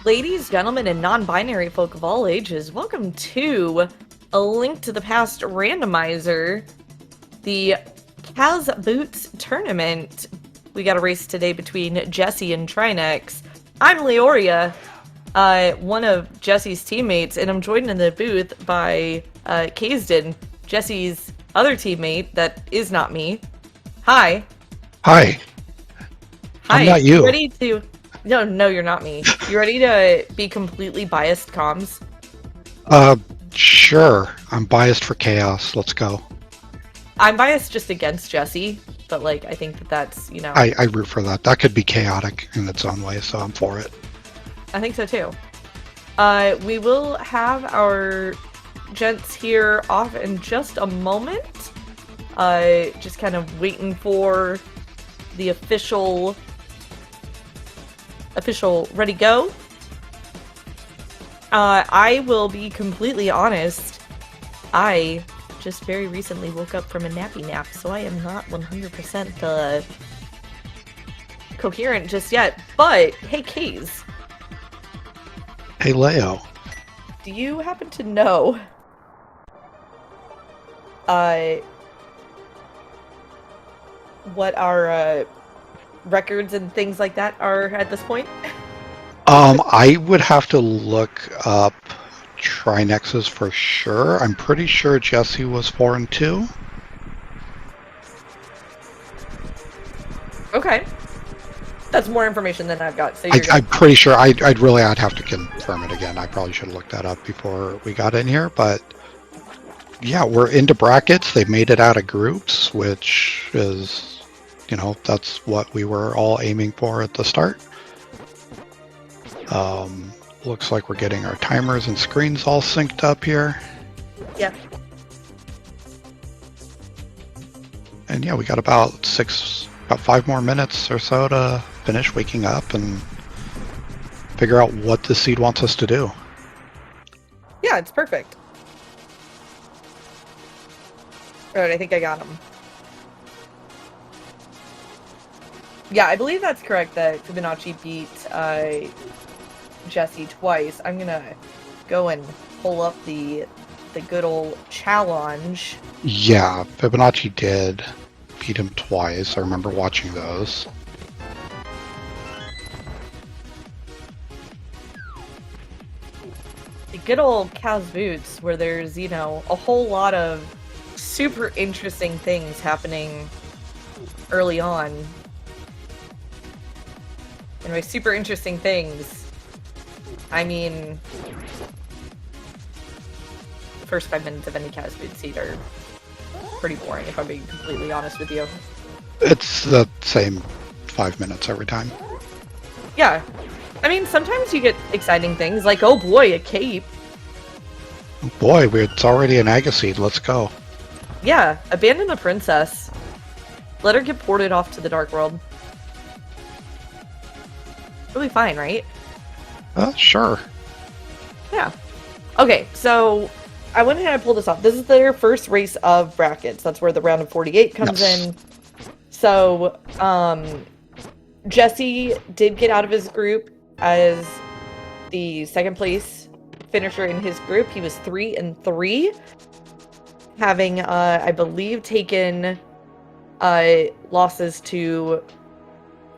Ladies, gentlemen, and non-binary folk of all ages, welcome to A Link to the Past Randomizer, the Kaz Boots tournament. We got a race today between Jesse and Trinexx. I'm Leoria, one of Jesse's teammates, and I'm joined in the booth by Kazdin, Jesse's other teammate that is not me. Hi. Hi. Hi. I'm not you. Ready to... No, you're not me. You ready to be completely biased comms? Sure. I'm biased for chaos. Let's go. I'm biased just against Jesse, but like I think that's, you know. I root for that. That could be chaotic in its own way, so I'm for it. I think so too. We will have our gents here off in just a moment. Just kind of waiting for the official ready go. I will be completely honest. I just very recently woke up from a nappy nap, so I am not 100% coherent just yet. But hey, Kaze. Hey, Leo. Do you happen to know what our records and things like that are at this point? I would have to look up Trinexx's for sure. I'm pretty sure Jesse was 4-2. Okay. That's more information than I've got, so I'm pretty sure. I'd have to confirm it again. I probably should have looked that up before we got in here, but yeah, we're into brackets. They've made it out of groups, which is, you know, that's what we were all aiming for at the start. Looks like we're getting our timers and screens all synced up here. Yep. And yeah, we got about 5 more minutes or so to finish waking up and figure out what the seed wants us to do. Yeah, it's perfect. Alright, I think I got him. Yeah, I believe that's correct that Fibonacci beat Jesse twice. I'm gonna go and pull up the good old challenge. Yeah, Fibonacci did beat him twice. I remember watching those. The good old Kaz Boots, where there's, you know, a whole lot of super interesting things happening early on. And by super interesting things, I mean the first 5 minutes of any Kaz Boots seed are pretty boring, if I'm being completely honest with you. It's the same 5 minutes every time. Yeah. I mean, sometimes you get exciting things, like, oh boy, a cape. Boy, it's already an Agaseed. Let's go. Yeah, abandon a princess. Let her get ported off to the Dark World. It'll be fine, right? Sure. Yeah. Okay, so I went ahead and pulled this off. This is their first race of brackets. That's where the round of 48 comes in. So, Jesse did get out of his group as the second place finisher in his group. He was 3-3, having, I believe, taken losses to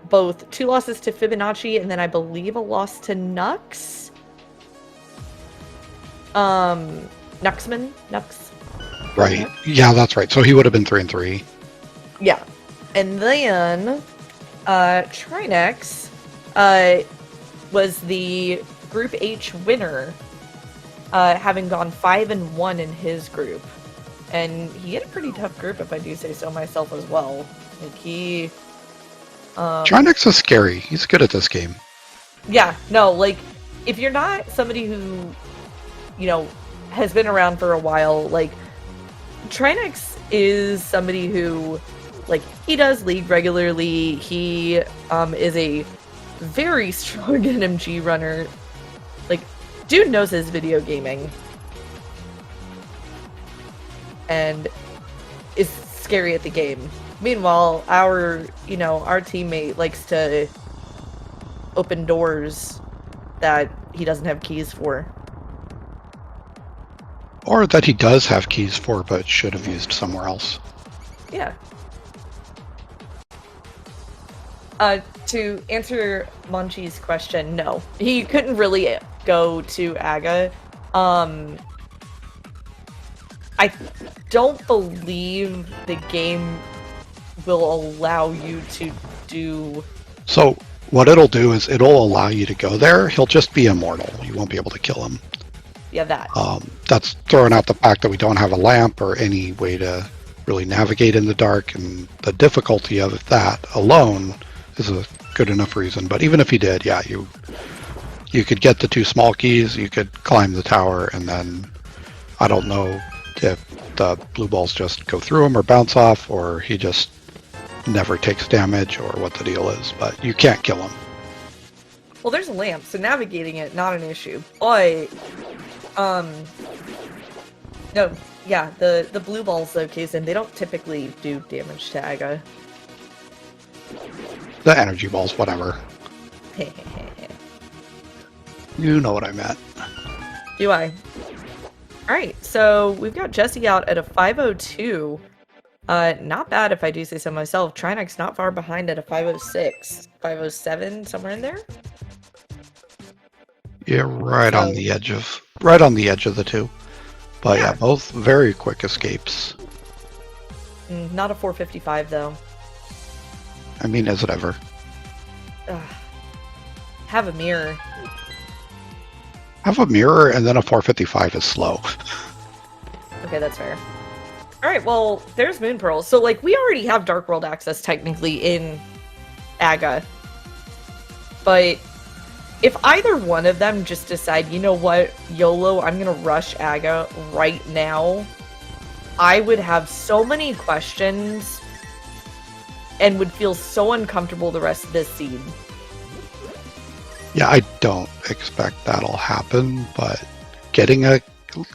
both 2 losses to Fibonacci and then I believe a loss to Nux. Nux. Right. Yeah, that's right. So he would have been 3-3. Yeah. And then Trinexx was the Group H winner, having gone 5-1 in his group. And he had a pretty tough group, if I do say so myself as well. Like, he... Trinexx is scary. He's good at this game. Yeah, no, like, if you're not somebody who, you know, has been around for a while, like, Trinexx is somebody who, like, he does League regularly. He is a very strong NMG runner. Like, dude knows his video gaming. And is scary at the game. Meanwhile, our teammate likes to open doors that he doesn't have keys for. Or that he does have keys for, but should have used somewhere else. Yeah. To answer Munchie's question, no. He couldn't really go to Aga. I don't believe the game will allow you to do... So what it'll do is it'll allow you to go there. He'll just be immortal. You won't be able to kill him. Yeah, that. That's throwing out the fact that we don't have a lamp or any way to really navigate in the dark, and the difficulty of that alone is a good enough reason. But even if he did, yeah, you could get the 2 small keys, you could climb the tower, and then I don't know if the blue balls just go through him or bounce off, or he just never takes damage, or what the deal is, but you can't kill him. Well, there's a lamp, so navigating it, not an issue. But, no, yeah, the blue balls, though, Kazin, they don't typically do damage to Aga. The energy balls, whatever. You know what I meant. Do I? Alright, so we've got Jesse out at a 502. Not bad if I do say so myself. Trinexx not far behind at a 506. 507, somewhere in there? Yeah, right on the edge of the two. But yeah, both very quick escapes. Not a 455 though. I mean, is it ever? Have a mirror. Have a mirror, and then a 455 is slow. Okay, that's fair. Alright, well, there's Moon Pearl. So, like, we already have Dark World access technically in Aga. But if either one of them just decide, you know what, YOLO, I'm gonna rush Aga right now, I would have so many questions and would feel so uncomfortable the rest of this seed. Yeah, I don't expect that'll happen, but getting a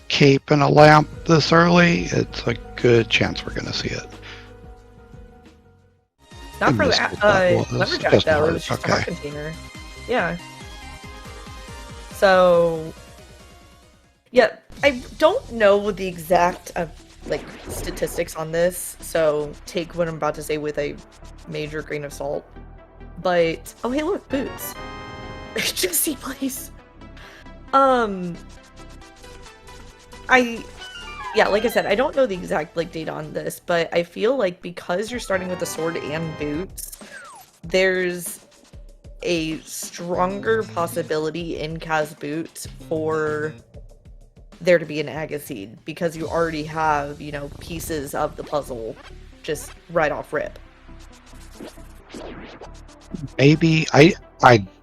cape and a lamp this early, it's a good chance we're going to see it. Not for the lumberjack though, it was just a heart container. Yeah. So, yeah, I don't know the exact like statistics on this, so take what I'm about to say with a major grain of salt. But oh hey, look, boots. Jesse, please. Yeah, like I said, I don't know the exact like data on this, but I feel like because you're starting with the sword and boots, there's a stronger possibility in Kaz boots for there to be an Aga seed because you already have, you know, pieces of the puzzle just right off rip. Maybe I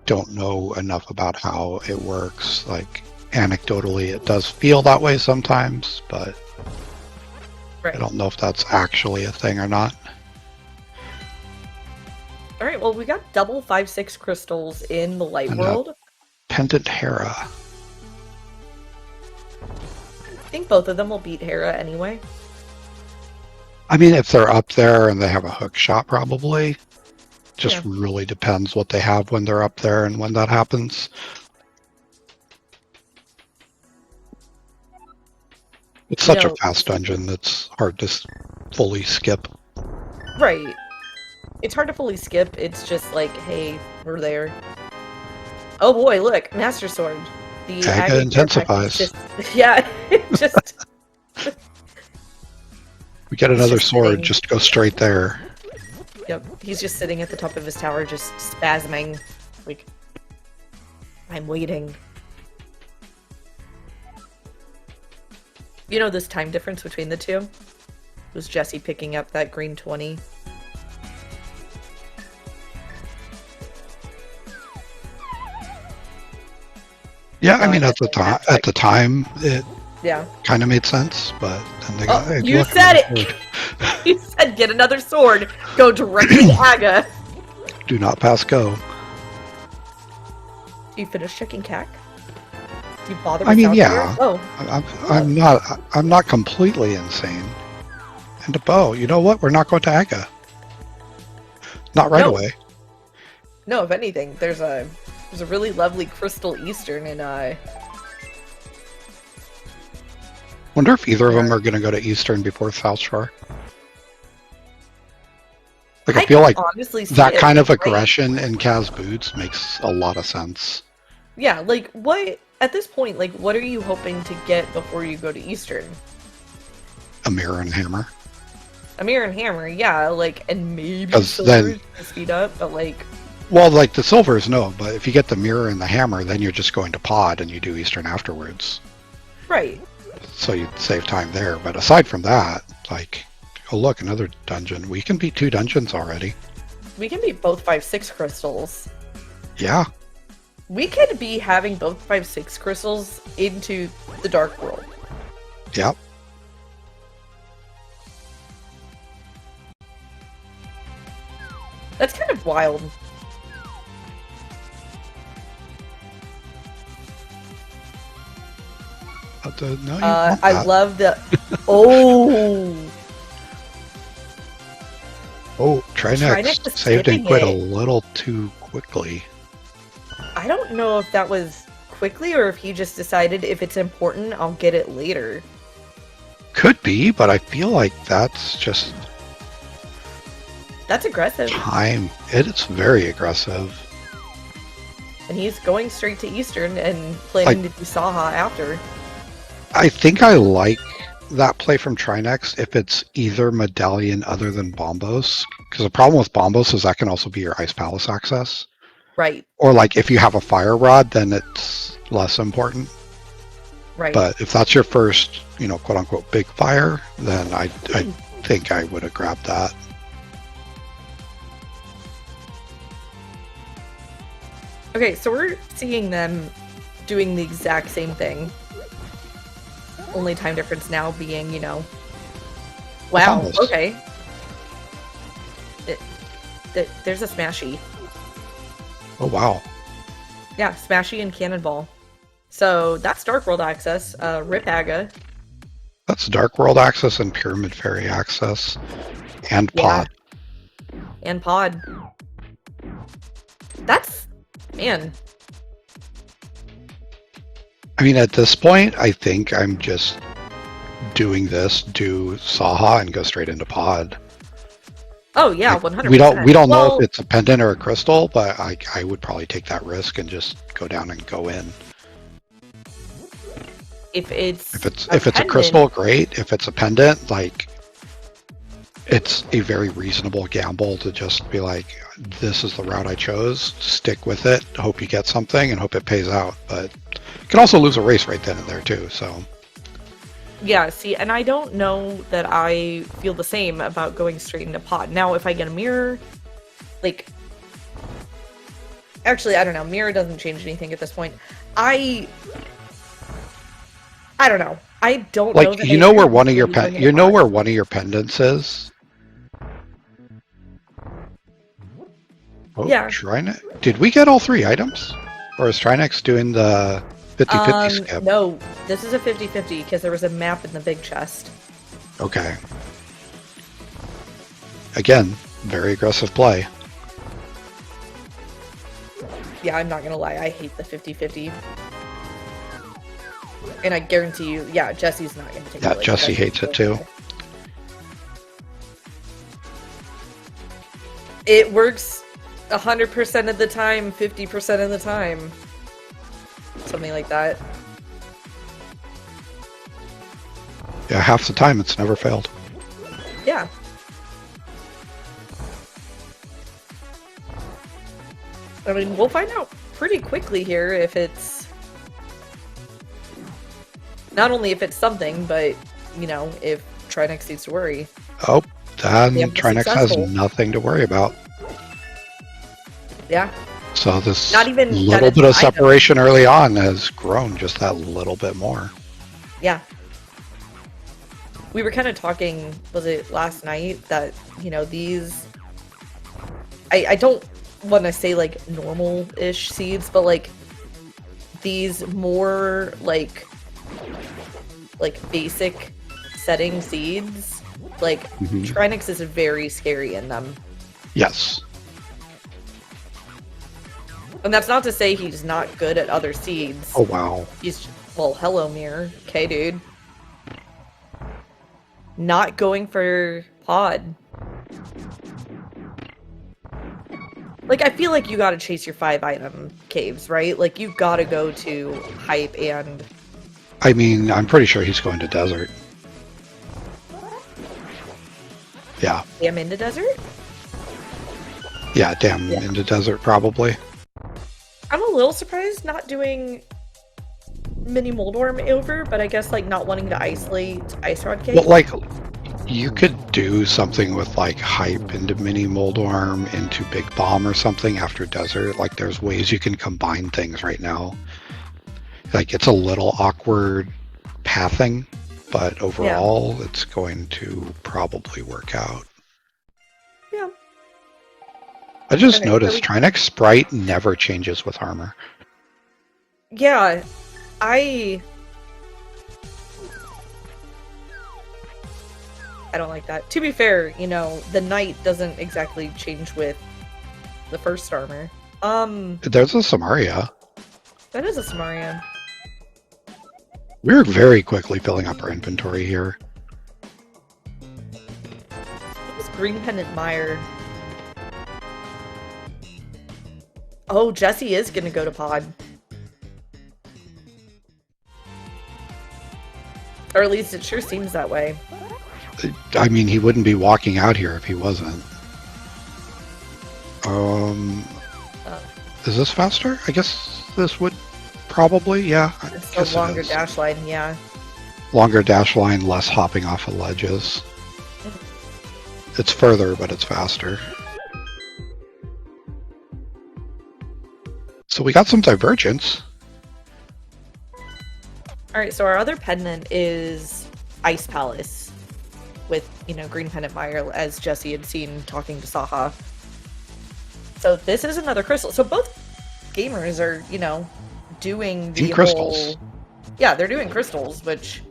don't know enough about how it works. Like anecdotally, it does feel that way sometimes, but right. I don't know if that's actually a thing or not. All right, well, we got double 5/6 crystals in the light world. Pendant Hera. I think both of them will beat Hera anyway. I mean, if they're up there and they have a hook shot, probably. Just really depends what they have when they're up there and when that happens. It's such a fast dungeon that's hard to fully skip. Right. It's hard to fully skip. It's just like, hey, we're there. Oh boy, look, Master Sword. The Aga intensifies. Just we get another sword, just go straight there. Yep, he's just sitting at the top of his tower, just spasming. Like, I'm waiting. You know this time difference between the two? Was Jesse picking up that green 20? Yeah, I mean, at the time, it yeah kind of made sense, but then they got. Hey, you said it. You said get another sword, go directly to Aga. Do not pass go. Do you finish checking CAC? Do you bother? I mean, yeah. Oh, I'm not completely insane. And a bow. You know what? We're not going to Aga. Not right away. No, if anything, there's a There's a really lovely Crystal Eastern in Wonder if either of them are going to go to Eastern before South Shore. Like, I feel like honestly that kind of aggression in Kaz boots makes a lot of sense. Yeah, like, what, at this point, like, what are you hoping to get before you go to Eastern? A mirror and hammer. A mirror and hammer, yeah, like, and maybe silver to speed up, but like... Well, like, the silvers, no, but if you get the mirror and the hammer, then you're just going to pod and you do Eastern afterwards. Right. So you'd save time there, but aside from that, like, oh look, another dungeon. We can beat 2 dungeons already. We can beat both 5-6 crystals. Yeah. We could be having both 5-6 crystals into the Dark World. Yep. That's kind of wild. No, I love the... Oh! Oh, Trinexx saved and quit a little too quickly. I don't know if that was quickly or if he just decided if it's important, I'll get it later. Could be, but I feel like that's just... That's aggressive. Time. It's very aggressive. And he's going straight to Eastern and planning to do Saha after. I think I like that play from Trinexx if it's either medallion other than Bombos. Because the problem with Bombos is that can also be your Ice Palace access. Right. Or like if you have a Fire Rod, then it's less important. Right. But if that's your first, you know, quote unquote big fire, then I think I would have grabbed that. Okay, so we're seeing them doing the exact same thing. Only time difference now being, you know... Wow, okay. There's a Smashy. Oh, wow. Yeah, Smashy and Cannonball. So, that's Dark World access. Rip Aga. That's Dark World access and Pyramid Fairy access. And Pod. Yeah. And Pod. That's... Man. I mean, at this point, I think I'm just doing this, do Saha, and go straight into Pod. Oh yeah, 100%. We don't know if it's a pendant or a crystal, but I would probably take that risk and just go down and go in. If it's a crystal, great. If it's a pendant, like, it's a very reasonable gamble to just be like, this is the route I chose, stick with it, hope you get something, and hope it pays out. But you can also lose a race right then and there too, so... Yeah, see, and I don't know that I feel the same about going straight into Pod. Now, if I get a mirror, like... Actually, I don't know. Mirror doesn't change anything at this point. I don't know. I don't know that you know where one of your where one of your pendants is? Oh, yeah. Trinexx. Did we get all 3 items? Or is Trinexx doing the 50-50 skip? No, this is a 50-50 because there was a map in the big chest. Okay. Again, very aggressive play. Yeah, I'm not gonna lie, I hate the 50-50. And I guarantee you, yeah, Jesse's not gonna take it. Yeah, Jesse hates it too. It works 100% of the time, 50% of the time. Something like that. Yeah, half the time it's never failed. Yeah. I mean, we'll find out pretty quickly here if it's... Not only if it's something, but, you know, if Trinexx needs to worry. Oh, then Trinexx has nothing to worry about. Yeah. So this Not even little bit of separation early on has grown just that little bit more. Yeah. We were kind of talking, was it last night, that, you know, these... I don't want to say, like, normal-ish seeds, but, like, these more, like basic setting seeds, like, Trinexx is very scary in them. Yes. And that's not to say he's not good at other seeds. Oh, wow. He's, well, hello, Mirror. Okay, dude. Not going for pod. Like, I feel like you gotta chase your 5-item caves, right? Like, you gotta go to hype and... I mean, I'm pretty sure he's going to desert. Yeah. Damn into desert? Yeah, damn into desert, probably. I'm a little surprised not doing mini Moldworm over, but I guess, like, not wanting to isolate Ice Rod Cave. Well, like, you could do something with, like, hype into mini Moldworm into Big Bomb or something after desert. Like, there's ways you can combine things right now. Like, it's a little awkward pathing, but overall, it's going to probably work out. Yeah. I just noticed Trinexx sprite never changes with armor. Yeah, I don't like that. To be fair, you know, the knight doesn't exactly change with the first armor. There's a Samaria. That is a Samaria. We're very quickly filling up our inventory here. Who's Green Pendant Mire? Oh, Jesse is gonna go to pod. Or at least it sure seems that way. I mean, he wouldn't be walking out here if he wasn't. Is this faster? I guess this would probably, yeah. It's a longer dash line, yeah. Longer dash line, less hopping off of ledges. It's further, but it's faster. So we got some divergence. Alright, so our other pendant is Ice Palace. With, you know, Green Pendant Mire, as Jesse had seen talking to Saha. So this is another crystal. So both gamers are, you know, doing the crystals. Yeah, they're doing crystals, which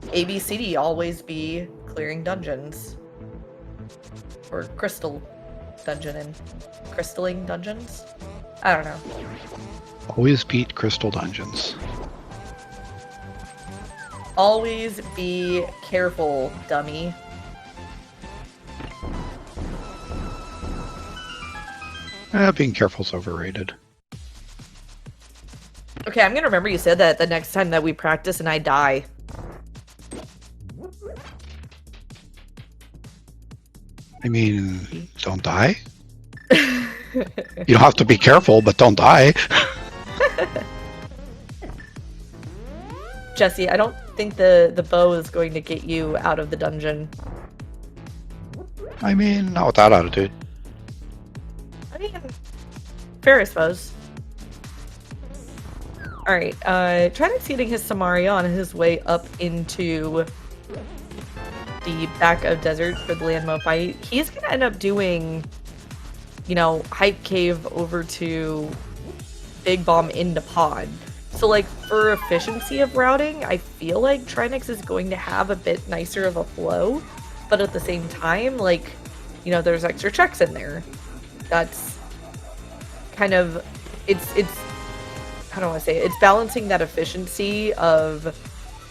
ABCD always be clearing dungeons. Or crystal dungeon and crystalling dungeons? I don't know. Always beat crystal dungeons. Always be careful, dummy. Being careful's overrated. Okay, I'm gonna remember you said that the next time that we practice and I die. I mean, don't die. You don't have to be careful, but don't die. Jesse, I don't think the bow is going to get you out of the dungeon. I mean, not with that attitude. I mean, fair, I suppose. Alright, Trinexx getting his Samaria on his way up into the back of desert for the Landmo fight. He's gonna end up doing, you know, Hype Cave over to Big Bomb into Pod. So, like, for efficiency of routing, I feel like Trinexx is going to have a bit nicer of a flow, but at the same time, like, you know, there's extra checks in there. That's kind of, it's how do I say it? It's balancing that efficiency of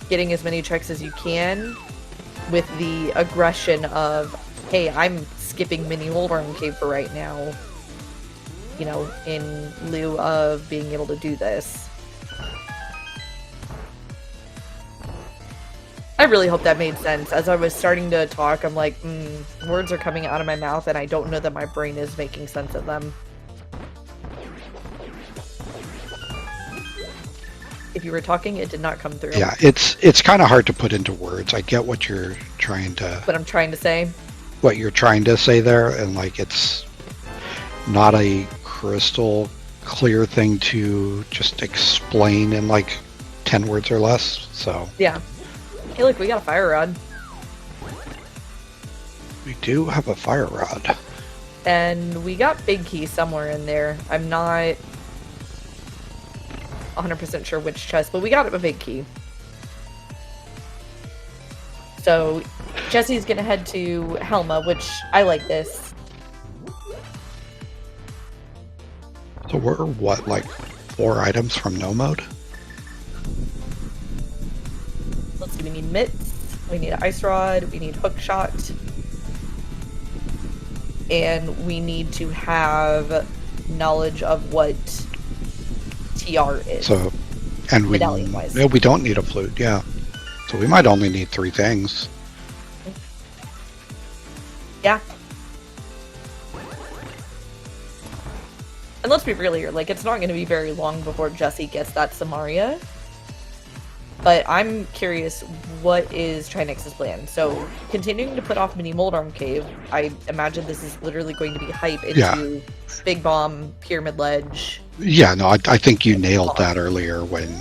getting as many checks as you can with the aggression of, hey, I'm skipping mini Moldworm Cave for right now, you know, in lieu of being able to do this. I really hope that made sense. As I was starting to talk, I'm like, words are coming out of my mouth and I don't know that my brain is making sense of them. If you were talking, it did not come through. Yeah, it's kind of hard to put into words. I get what you're trying to... What I'm trying to say? What you're trying to say there, and, like, it's not a crystal clear thing to just explain in, like, 10 words or less, so... Yeah. Hey, look, we got a fire rod. We do have a fire rod. And we got Big Key somewhere in there. I'm not 100% sure which chest, but we got a Big Key. So, Jesse's gonna head to Helma, which I like this. So So we're, what, like 4 items from no mode? Let's see, we need mitts, we need ice rod, we need hook shot, and we need to have knowledge of what TR is. So, and we medallion-wise. no, we don't need a flute, yeah. So we might only need 3 things. Yeah. And let's be real here, like, it's not going to be very long before Jesse gets that Samaria. But I'm curious, what is Trinexx's plan? So, continuing to put off Mini Moldarm Cave, I imagine this is literally going to be hype into Big Bomb, Pyramid Ledge. Yeah, no, I think you nailed that earlier when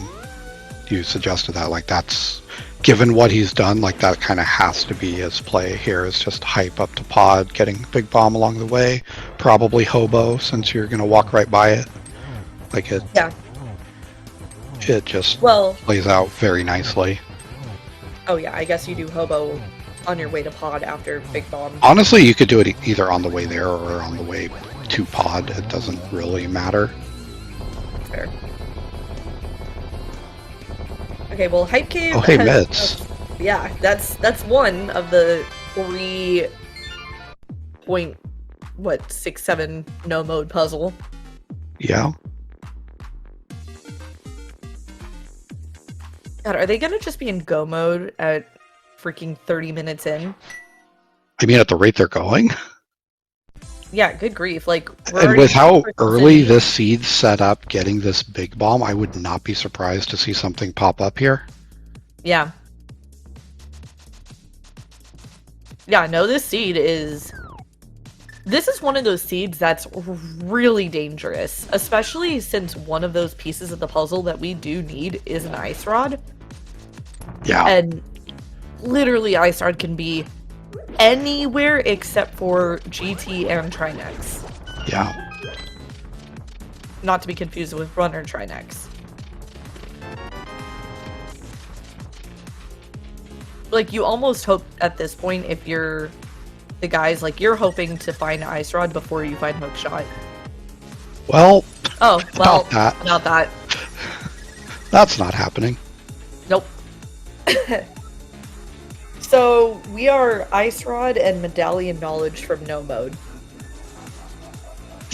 you suggested that. Like, that's, given what he's done, like, that kind of has to be his play here, is just hype up to Pod, getting Big Bomb along the way. Probably Hobo, since you're going to walk right by it. Like, it just plays out very nicely. Oh yeah, I guess you do Hobo on your way to Pod after Big Bomb. Honestly, you could do it either on the way there or on the way to Pod. It doesn't really matter. Fair. Okay, well, Hype Cave. Oh, hey, Mitts. Yeah, that's one of the 3.67 no mode puzzle. Yeah. God, are they gonna just be in go mode at freaking 30 minutes in? I mean, at the rate they're going. Yeah, good grief. Like, and with how early this seed's set up, getting this Big Bomb, I would not be surprised to see something pop up here. Yeah. Yeah, no, this seed is... This is one of those seeds that's really dangerous, especially since one of those pieces of the puzzle that we do need is an ice rod. Yeah. And literally ice rod can be anywhere except for GT and Trinexx. Yeah. Not to be confused with Runner Trinexx. Like, you almost hope at this point, if you're the guys, like, you're hoping to find ice rod before you find hook shot. Well, about that. That's not happening. Nope. So, we are ice rod and medallion knowledge from no mode.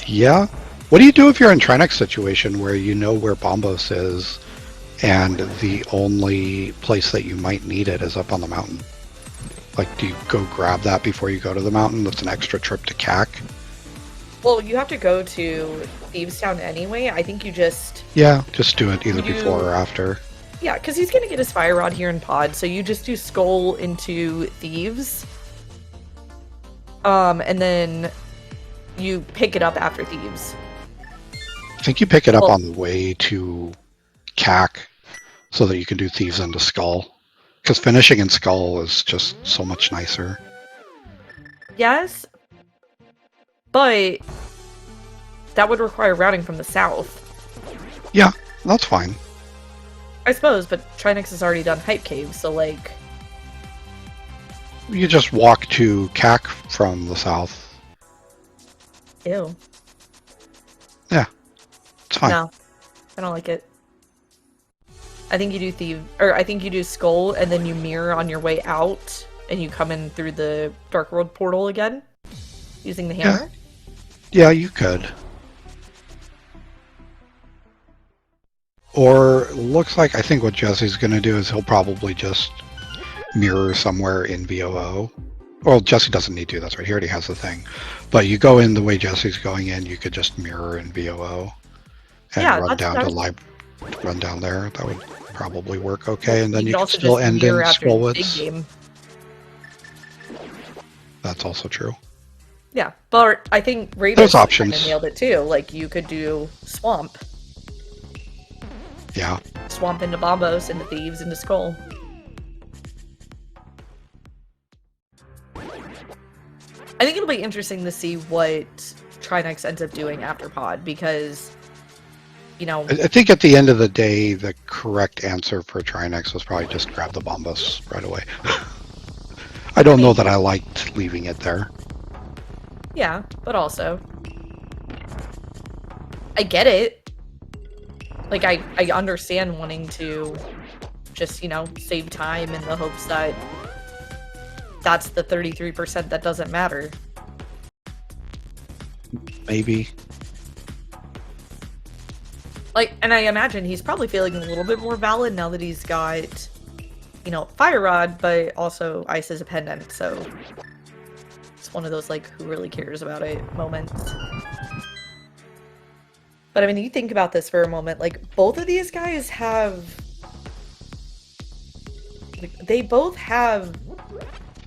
Yeah. What do you do if you're in Trinexx situation where you know where Bombos is and the only place that you might need it is up on the mountain? Like, do you go grab that before you go to the mountain? That's an extra trip to CAC. Well, you have to go to Thieves Town anyway. I think you just... Yeah, just do it either before or after. Yeah, because he's going to get his fire rod here in Pod, so you just do Skull into Thieves. And then you pick it up after Thieves. I think you pick it up on the way to CAC so that you can do Thieves into Skull. Because finishing in Skull is just so much nicer. Yes, but that would require routing from the south. Yeah, that's fine. I suppose, but Trinexx has already done Hype Cave, so like... You just walk to CAC from the south. Ew. Yeah, it's fine. No, I don't like it. I think you do I think you do Skull, and then you mirror on your way out, and you come in through the Dark World portal again, using the hammer. Yeah, you could. Or, looks like, I think what Jesse's going to do is he'll probably just mirror somewhere in VOO. Well, Jesse doesn't need to, that's right, he already has the thing. But you go in the way Jesse's going in, you could just mirror in VOO. And run down to run down there. That would probably work okay, and then you can still end in Skullwoods. That's also true. Yeah, but I think Raiders There's options. Nailed it too. Like, you could do Swamp. Yeah. Swamp into Bombos, into Thieves, into Skull. I think it'll be interesting to see what Trinexx ends up doing after Pod, because, you know... I think at the end of the day, the correct answer for Trinexx was probably just grab the Bombos right away. I don't know that I liked leaving it there. Yeah, but also... I get it. Like, I understand wanting to just, you know, save time in the hopes that that's the 33% that doesn't matter. Maybe. Like, and I imagine he's probably feeling a little bit more valid now that he's got, you know, Fire Rod, but also Ice is a pendant, so it's one of those, like, who really cares about it moments. But I mean, you think about this for a moment, like, both of these guys have... Like, they both have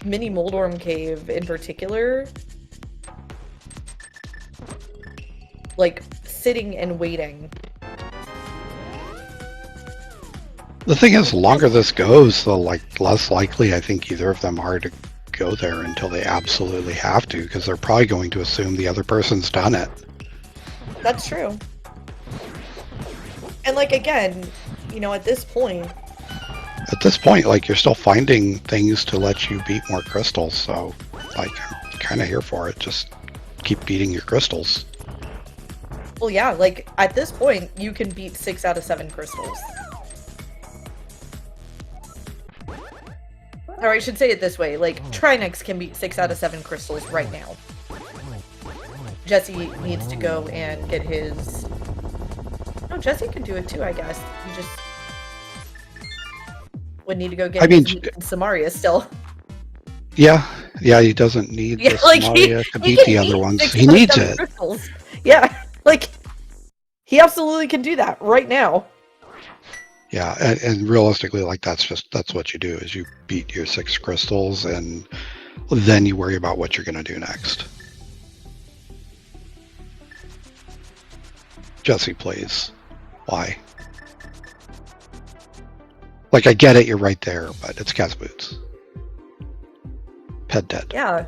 Mini Moldorm Cave in particular, like, sitting and waiting. The thing is, the longer this goes, the less likely I think either of them are to go there until they absolutely have to, because they're probably going to assume the other person's done it. That's true. And, like, again, you know, at this point, like, you're still finding things to let you beat more crystals, so, like, I'm kind of here for it. Just keep beating your crystals. well, yeah, like, at this point, you can beat 6 out of 7 crystals. Or I should say it this way, like, Trinexx can beat 6 out of 7 crystals right now. Jesse needs to go and get his... No, Jesse can do it too, I guess. He just would need to go get Samaria still. Yeah, he doesn't need the Samaria to beat the other ones. He needs it. Crystals. Yeah, like, he absolutely can do that right now. Yeah, and realistically, like, that's what you do, is you beat your 6 crystals, and then you worry about what you're going to do next. Jesse plays. Why? Like, I get it, you're right there, but it's Kaz Boots. Ped dead. Yeah,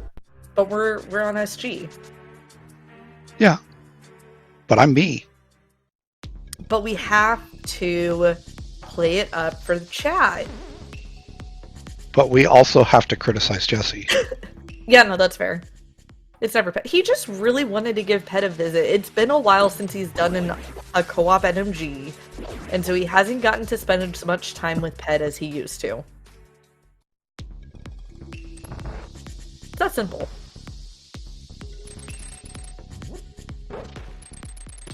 but we're on SG. Yeah, but I'm me. But we have to play it up for the chat. But we also have to criticize Jesse. Yeah, no, that's fair. It's never Ped. He just really wanted to give Ped a visit. It's been a while since he's done a co-op NMG, and so he hasn't gotten to spend as much time with Ped as he used to. It's that simple.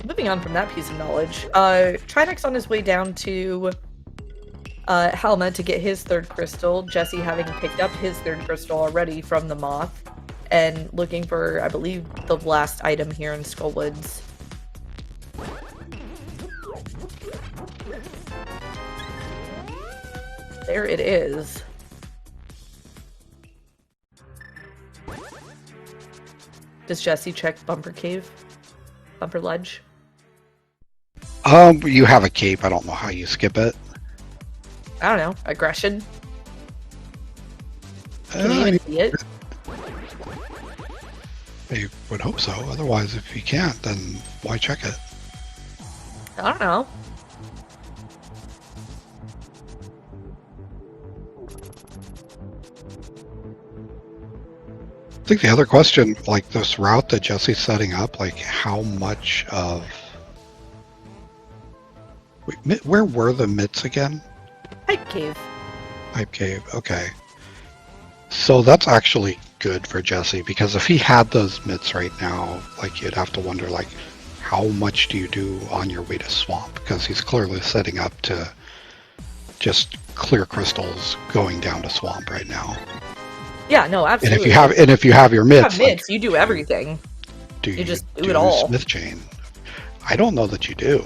Moving on from that piece of knowledge, Trinexx on his way down to Helma to get his 3rd crystal, Jesse having picked up his 3rd crystal already from the Moth, and looking for, I believe, the last item here in Skullwoods. There it is. Does Jesse check Bumper Cave? Bumper Ledge? You have a cape. I don't know how you skip it. I don't know. Aggression? Can you even see it? I would hope so. Otherwise, if you can't, then why check it? I don't know. I think the other question, like this route that Jesse's setting up, like how much of... Wait, where were the mitts again? Pipe Cave. Pipe Cave, okay. So that's actually good for Jesse, because if he had those mitts right now, like, you'd have to wonder, like, how much do you do on your way to Swamp? Because he's clearly setting up to just clear crystals going down to Swamp right now. Yeah, no, absolutely. And if you have your mitts, like, you do everything. You just do it all. Smith chain? I don't know that you do.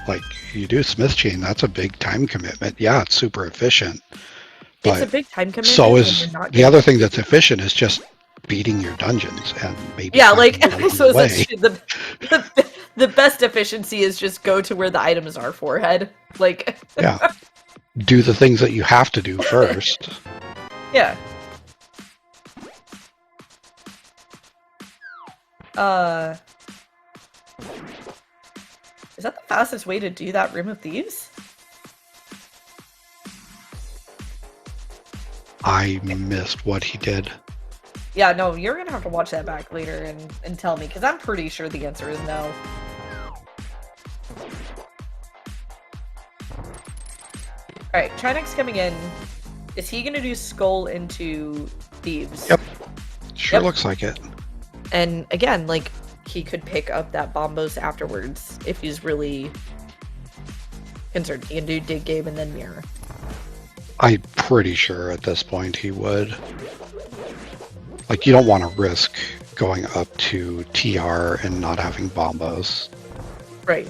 Like, you do Smith chain, that's a big time commitment. Yeah, it's super efficient. It's a big time commitment. So is the other thing that's efficient is just beating your dungeons and maybe like so the best efficiency is just go to where the items are, forehead. Like yeah, do the things that you have to do first. Yeah. Is that the fastest way to do that Room of Thieves? I missed what he did. Yeah, no, you're gonna have to watch that back later and tell me, because I'm pretty sure the answer is no. Alright, Trinexx coming in. Is he gonna do Skull into Thieves? Yep. Sure looks like it. And again, like, he could pick up that Bombos afterwards if he's really concerned. He can do Dig Game and then Mirror. I'm pretty sure at this point he would. Like, you don't want to risk going up to TR and not having Bombos. Right.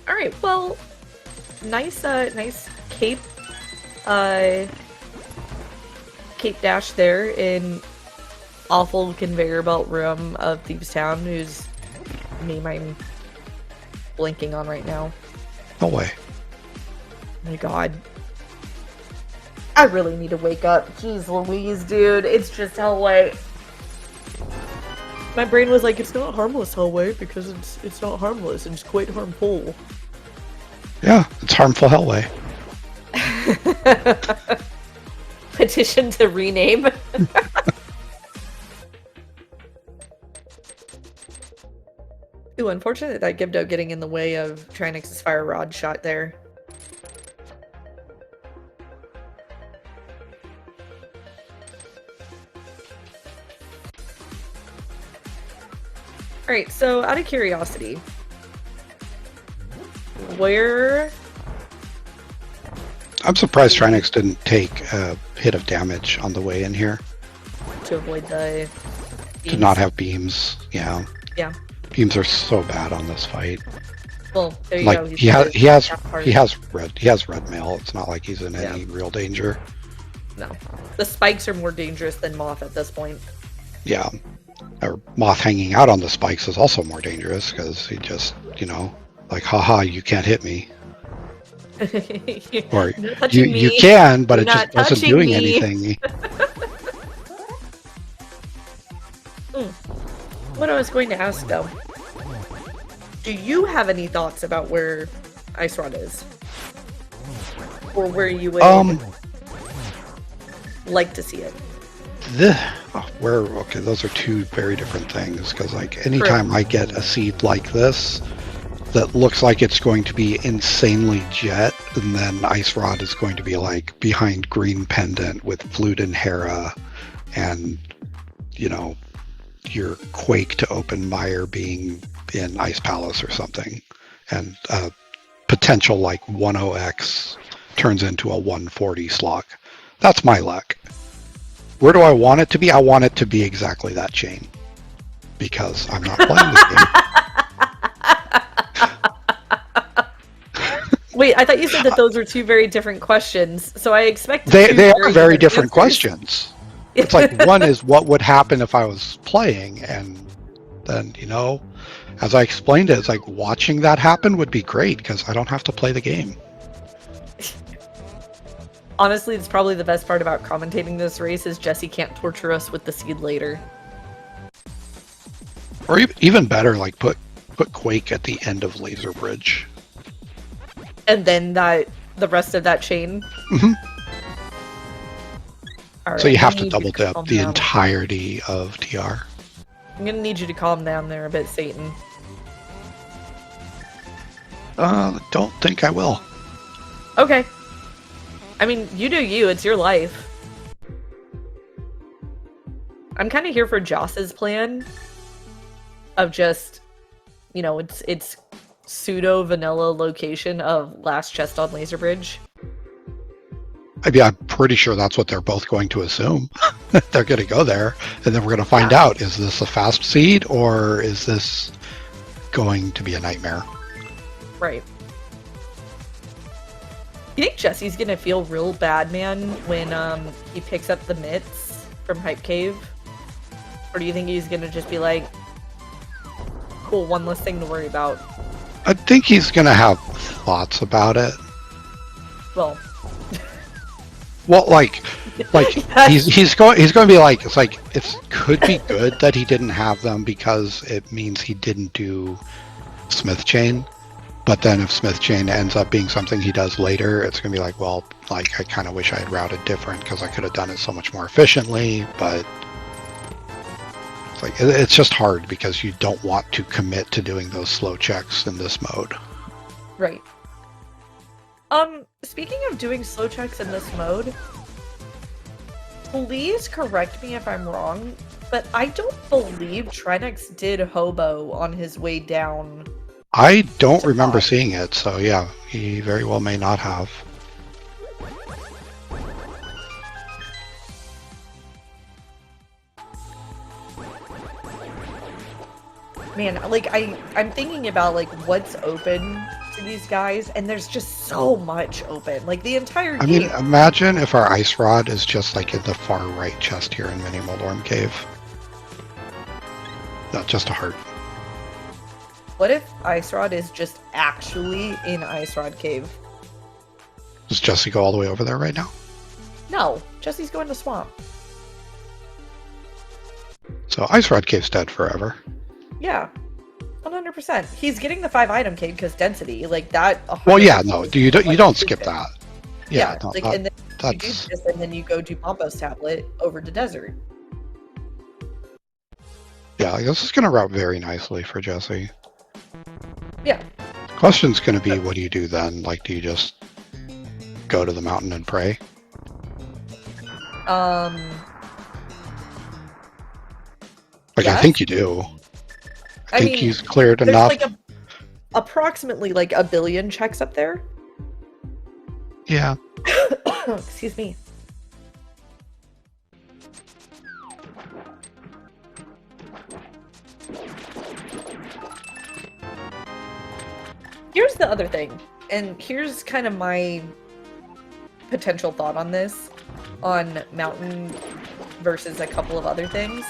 Alright, well, nice cape, cape dash there in awful conveyor belt room of Thieves Town, whose name I'm blanking on right now. No way. Oh my god. I really need to wake up. Jeez Louise, dude. It's just Hellway. My brain was like, it's not harmless, Hellway, because it's not harmless, it's quite harmful. Yeah, it's harmful Hellway. Petition to rename. Ooh, unfortunate that Gibdo getting in the way of Trinexx's fire rod shot there. Alright, so out of curiosity, where... I'm surprised Trinexx didn't take a hit of damage on the way in here. To avoid the beams. To not have beams, yeah. Yeah. Beams are so bad on this fight. Well, there you like, go. He has red mail. It's not like he's in any real danger. No. The spikes are more dangerous than Moth at this point. Yeah. Or Moth hanging out on the spikes is also more dangerous because he just, you know, like, haha, you can't hit me. Or you can, but it just wasn't doing anything. What I was going to ask though, do you have any thoughts about where Ice Rod is? Or where you would like to see it? Okay, those are two very different things, because like anytime I get a seed like this that looks like it's going to be insanely jet, and then Ice Rod is going to be like behind Green Pendant with Flute and Hera, and you know, your Quake to open Mire being in Ice Palace or something, and potential like 10x turns into a 140 slog. That's my luck. Where do I want it to be? I want it to be exactly that chain, because I'm not playing this game. Wait, I thought you said that those were two very different questions, so I expected they are very different questions. It's like, one is what would happen if I was playing, and then, you know, as I explained it, it's like watching that happen would be great because I don't have to play the game. Honestly, it's probably the best part about commentating this race is Jesse can't torture us with the seed later. Or even better, like put Quake at the end of Laser Bridge. And then the rest of that chain. Mm-hmm. Right, so you have to double dip the entirety of TR. I'm gonna need you to calm down there a bit, Satan. Don't think I will. Okay. I mean, you do you, it's your life. I'm kind of here for Joss's plan of just, you know, it's pseudo vanilla location of last chest on Laser Bridge. I mean, I'm pretty sure that's what they're both going to assume. They're going to go there, and then we're going to find out, is this a fast seed, or is this going to be a nightmare? Right. You think Jesse's going to feel real bad, man, when he picks up the mitts from Hype Cave? Or do you think he's going to just be like, cool, one less thing to worry about? I think he's going to have thoughts about it. Well, like he's going to be like, it's like, it could be good that he didn't have them because it means he didn't do Smith Chain. But then if Smith Chain ends up being something he does later, it's going to be like, well, like, I kind of wish I had routed different because I could have done it so much more efficiently. But It's just hard because you don't want to commit to doing those slow checks in this mode. Right. Speaking of doing slow checks in this mode, please correct me if I'm wrong, but I don't believe Trinexx did hobo on his way down. I don't remember seeing it, so yeah, he very well may not have. Man, like I'm thinking about like what's open to these guys, and there's just so much open. Like the entire game. I mean, imagine if our ice rod is just like in the far right chest here in Mini Molorm Cave. Not just a heart. What if Ice Rod is just actually in Ice Rod Cave? Does Jesse go all the way over there right now? No, Jesse's going to swamp. So Ice Rod Cave's dead forever. Yeah, 100%. He's getting the 5-item cave because density, like that. Well, yeah, no, you don't skip that. Yeah, no, like and then you do this, and then you go do Pompous Tablet over to Desert. Yeah, this is going to route very nicely for Jesse. Yeah. Question's going to be, what do you do then? Like, do you just go to the mountain and pray? Yes. I think you do. I think he's cleared enough. Like approximately like 1 billion checks up there. Yeah. Excuse me. Here's the other thing, and here's kind of my potential thought on this, on Mountain versus a couple of other things.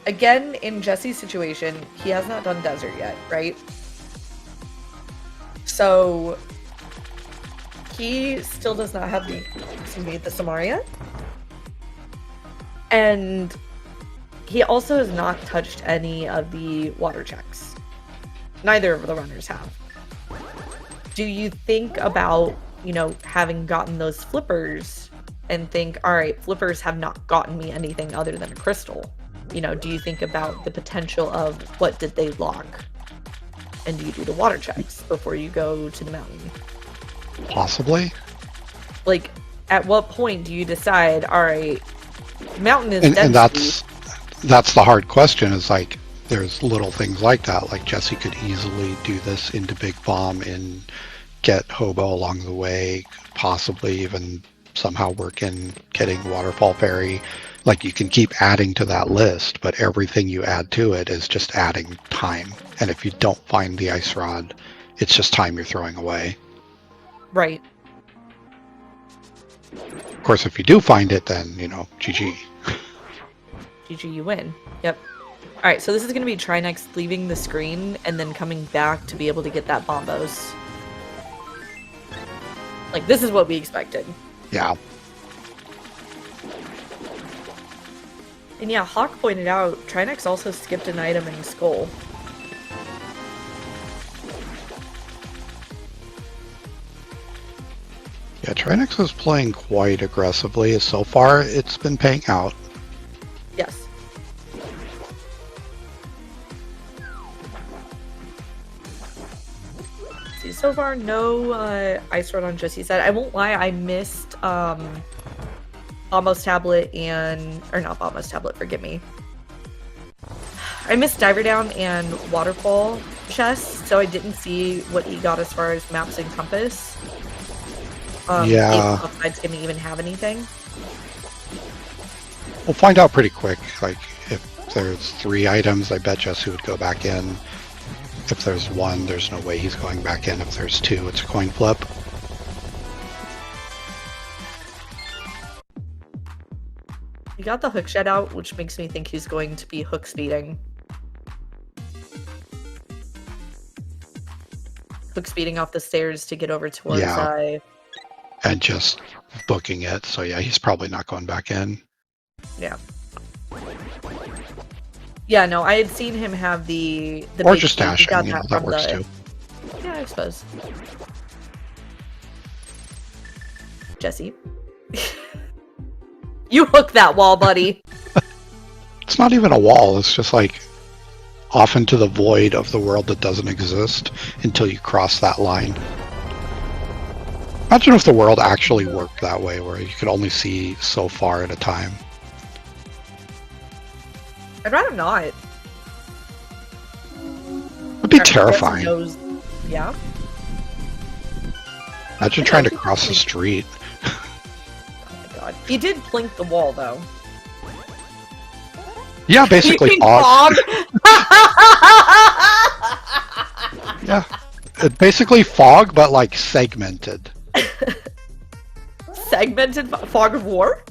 Again, in Jesse's situation, he has not done Desert yet, right? So he still does not have the Samaria. And he also has not touched any of the water checks. Neither of the runners have. Do you think about, having gotten those flippers and think, all right, flippers have not gotten me anything other than a crystal? Do you think about the potential of what did they lock? And do you do the water checks before you go to the mountain? Possibly. Like, at what point do you decide, all right, mountain is and that's the hard question, is like, there's little things like that. Like Jesse could easily do this into Big Bomb and get hobo along the way, possibly even somehow work in getting Waterfall Fairy. Like, you can keep adding to that list, but everything you add to it is just adding time. And if you don't find the Ice Rod, it's just time you're throwing away. Right. Of course, if you do find it, then, GG. GG, you win. Yep. Alright, so this is going to be Trinexx leaving the screen and then coming back to be able to get that Bombos. Like, this is what we expected. Yeah. And yeah, Hawk pointed out, Trinexx also skipped an item in Skull. Yeah, Trinexx is playing quite aggressively. So far, it's been paying out. Yes. See, so far, no Ice Rod on Jesse's side. I won't lie, I missed Bombos Tablet or not Bombos Tablet, forgive me. I missed Diver Down and Waterfall chests, so I didn't see what he got as far as maps and compass. Yeah. If both sides didn't even have anything. We'll find out pretty quick. Like, if there's 3 items, I bet Jesse would go back in. If there's 1, there's no way he's going back in. If there's 2, it's a coin flip. He got the hook shed out, which makes me think he's going to be hook speeding. Hook speeding off the stairs to get over towards and just booking it. So yeah, he's probably not going back in. Yeah. Yeah, no, I had seen him have the or just dashing, that works too. Yeah, I suppose. Jesse. You hook that wall, buddy. It's not even a wall. It's just like off into the void of the world that doesn't exist until you cross that line. Imagine if the world actually worked that way, where you could only see so far at a time. I'd rather not. It'd be terrifying. Yeah. Imagine trying to cross the street. Oh my god. He did blink the wall, though. Yeah, basically fog. Yeah. It's basically fog, but like segmented. Segmented fog of war?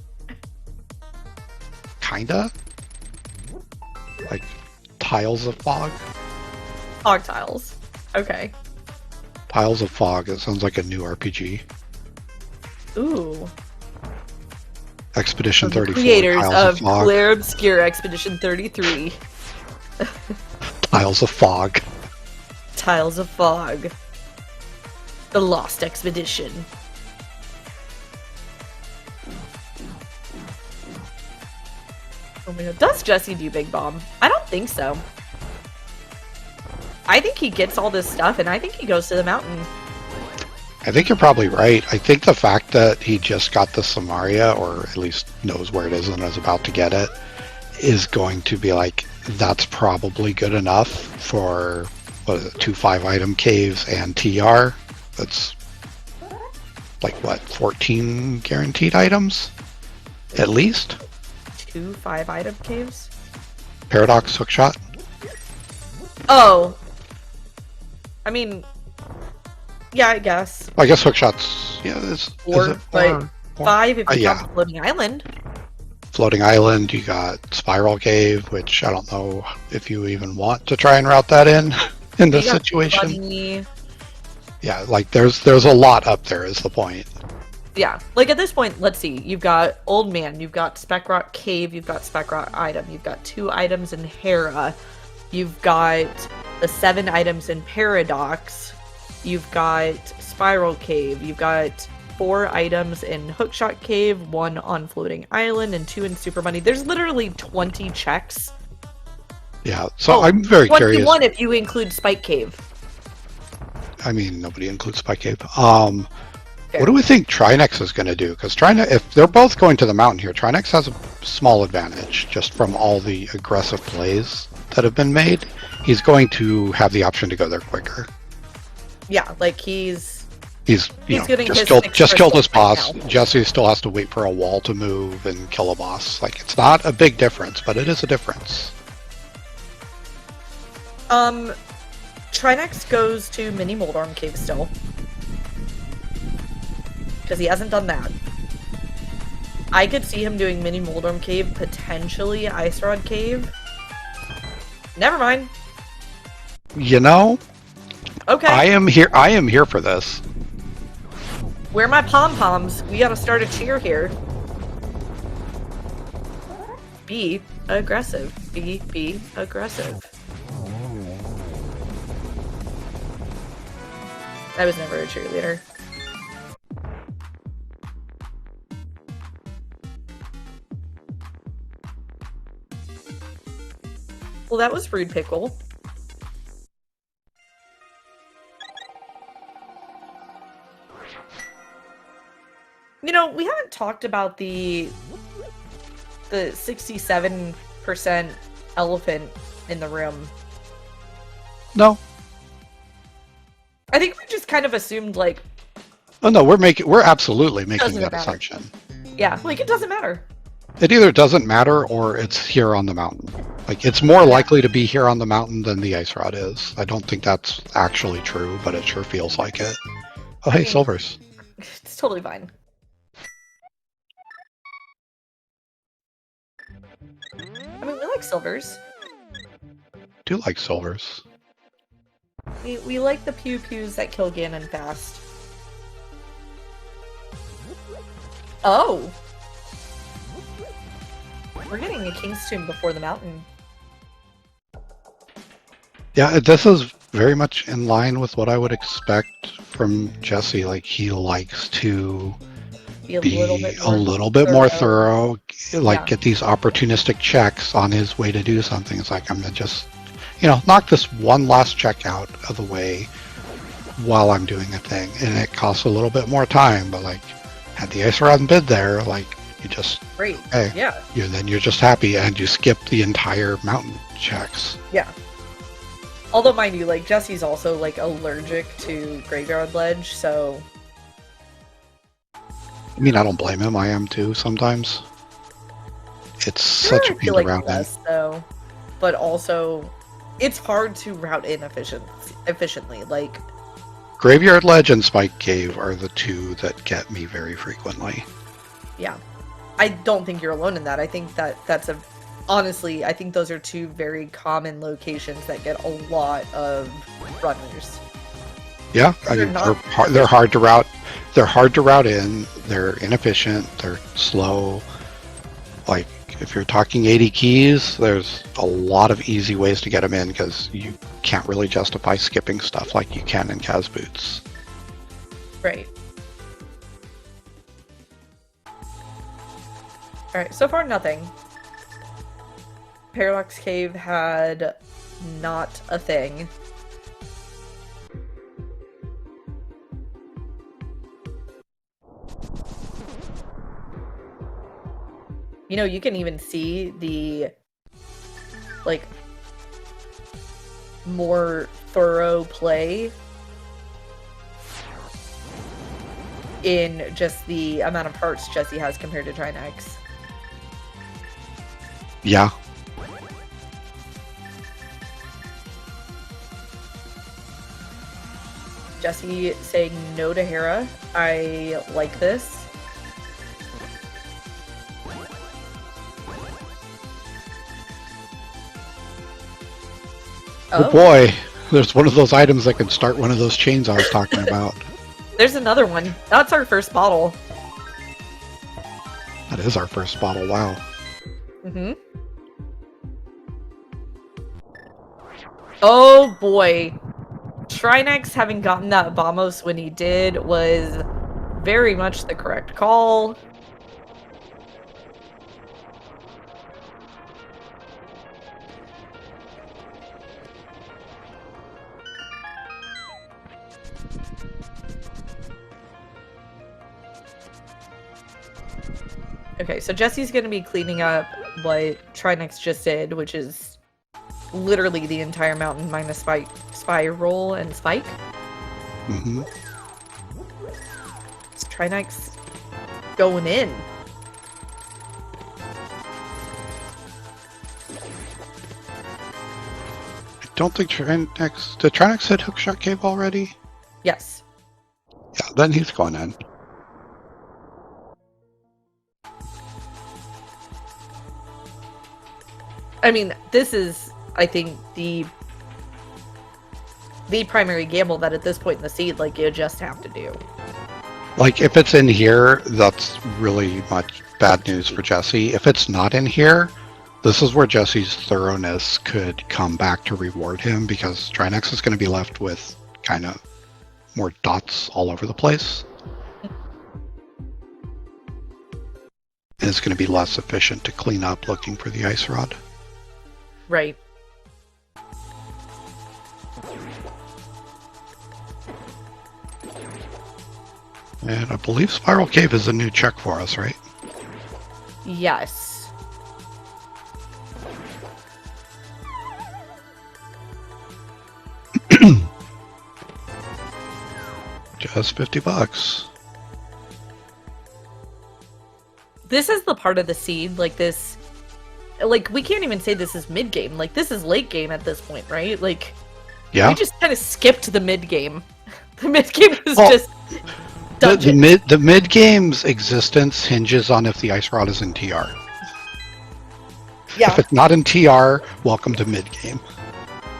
Kinda. Like tiles of fog. Fog tiles. Okay. Tiles of fog. It sounds like a new RPG. Ooh. Expedition 34. Creators Tiles of fog. Claire Obscure Expedition 33. Tiles of fog. Tiles of Fog. The Lost Expedition. Oh my god. Does Jesse do Big Bomb? I don't think so. I think he gets all this stuff, and I think he goes to the mountain. I think you're probably right. I think the fact that he just got the Samaria, or at least knows where it is and is about to get it, is going to be like, that's probably good enough for, what is it, 2 5-item caves and TR. That's like, what, 14 guaranteed items? At least? 2 5-item caves? Paradox hookshot? Oh. I mean, yeah, I guess. Well, I guess hookshot's, yeah, is it but 5 if you yeah. count the floating island. Floating Island, you got Spiral Cave, which I don't know if you even want to try and route that in this You got situation. Bunny. Yeah, like there's a lot up there is the point. Yeah, like at this point, let's see. You've got Old Man, you've got Spec Rock Cave, you've got Spec Rock Item, you've got 2 items in Hera, you've got the 7 items in Paradox, you've got Spiral Cave, you've got 4 items in Hookshot Cave, 1 on Floating Island, and 2 in Super Money. There's literally 20 checks. Yeah, so I'm very 21 curious. 21 if you include Spike Cave. I mean, nobody includes Spike Cave. Fair. What do we think Trinexx is going to do? Because if they're both going to the mountain here, Trinexx has a small advantage just from all the aggressive plays that have been made. He's going to have the option to go there quicker. Yeah, like he's getting his just killed his boss. right now. Jesse still has to wait for a wall to move and kill a boss. Like, it's not a big difference, but it is a difference. Trinexx goes to Mini Moldarm Cave still. Because he hasn't done that. I could see him doing Mini Moldarm Cave, potentially Ice Rod Cave. Never mind. You know, Okay. I am here for this. Where are my pom-poms? We gotta start a cheer here. Be aggressive. Be aggressive. I was never a cheerleader. Well, that was rude, Pickle. You know, we haven't talked about the 67% elephant in the room. No. I think we just kind of assumed, like... Oh no, we're absolutely making Doesn't that matter. assumption. Yeah, like, it doesn't matter. It either doesn't matter or it's here on the mountain. Like, it's more likely to be here on the mountain than the ice rod is. I don't think that's actually true, but it sure feels like it. Oh, hey, Silvers. It's totally fine. I mean, we like silvers. Do like Silvers. We like the pew-pews that kill Ganon fast. Oh! We're getting a King's Tomb before the mountain. Yeah, this is very much in line with what I would expect from Jesse. Like, he likes to, Be a little bit a more little bit more thorough. thorough, like Yeah. get these opportunistic checks on his way to do something. It's like, I'm gonna just, knock this one last check out of the way while I'm doing a thing. And it costs a little bit more time, but like, had the ice rod bid there, like, you just, Great. hey, Yeah. then you're just happy and you skip the entire mountain checks. Yeah. Although, mind you, like, Jesse's also, like, allergic to Graveyard Ledge, so... I mean, I don't blame him. I am too sometimes. It's such a I pain feel to like route in. less, though. But also, it's hard to route in efficiently. Like, Graveyard Ledge and Spike Cave are the two that get me very frequently. yeah. I don't think you're alone in that. I think that's a... Honestly, I think those are two very common locations that get a lot of runners. Yeah, I mean, they're hard to route. They're hard to route in. They're inefficient. They're slow. Like, if you're talking 80 keys, there's a lot of easy ways to get them in because you can't really justify skipping stuff like you can in Kaz Boots. Right. Alright, so far nothing. Paradox Cave had not a thing. You know, you can even see the, like, more thorough play in just the amount of parts Jesse has compared to Trinexx. Yeah. Jesse saying no to Hera. I like this. Oh boy, there's one of those items that can start one of those chains I was talking about. There's another one. That's our first bottle. That is our first bottle, wow. Mm-hmm. Oh boy. Trinexx having gotten that Vamos when he did was very much the correct call. Okay, so Jesse's gonna be cleaning up what Trinexx just did, which is literally the entire mountain minus Spiral and Spike. Mm-hmm. It's Trinexx going in. I don't think Trinexx... Did Trinexx hit Hookshot Cave already? Yes. Yeah, then he's going in. I mean, this is, I think, the primary gamble that at this point in the seed, like, you just have to do. Like, if it's in here, that's really much bad news for Jesse. If it's not in here, this is where Jesse's thoroughness could come back to reward him, because Trinexx is going to be left with kind of more dots all over the place. And it's going to be less efficient to clean up looking for the ice rod. Right. And I believe Spiral Cave is a new check for us, right? Yes. Just $50. This is the part of the seed, like, this... Like, we can't even say this is mid-game. Like, this is late-game at this point, right? Like, Yeah. we just kind of skipped the mid-game. The mid-game was just... The mid-game's existence hinges on if the ice rod is in TR. Yeah. If it's not in TR, welcome to mid-game.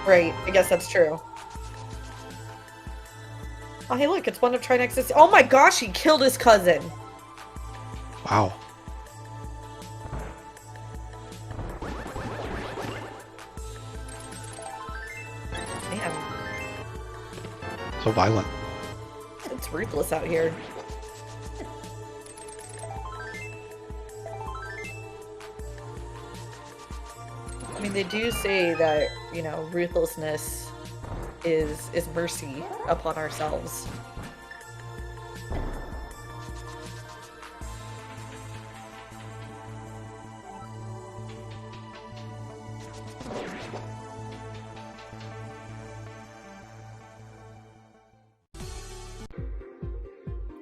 Right, I guess that's true. Oh, hey, look, it's one of Trinexx's... Oh my gosh, he killed his cousin! Wow. Man, So violent. it's ruthless out here. I mean, they do say that, you know, ruthlessness is mercy upon ourselves.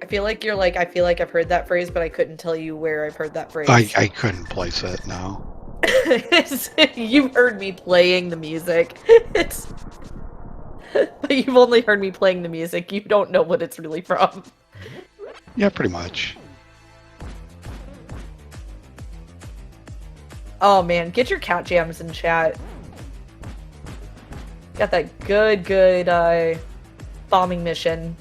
I feel like you're like, I feel like I've heard that phrase, but I couldn't tell you where I've heard that phrase. I couldn't place it, no. You've heard me playing the music. But you've only heard me playing the music. You don't know what it's really from. Yeah, pretty much. Oh man, get your cat jams in chat. Got that good bombing mission.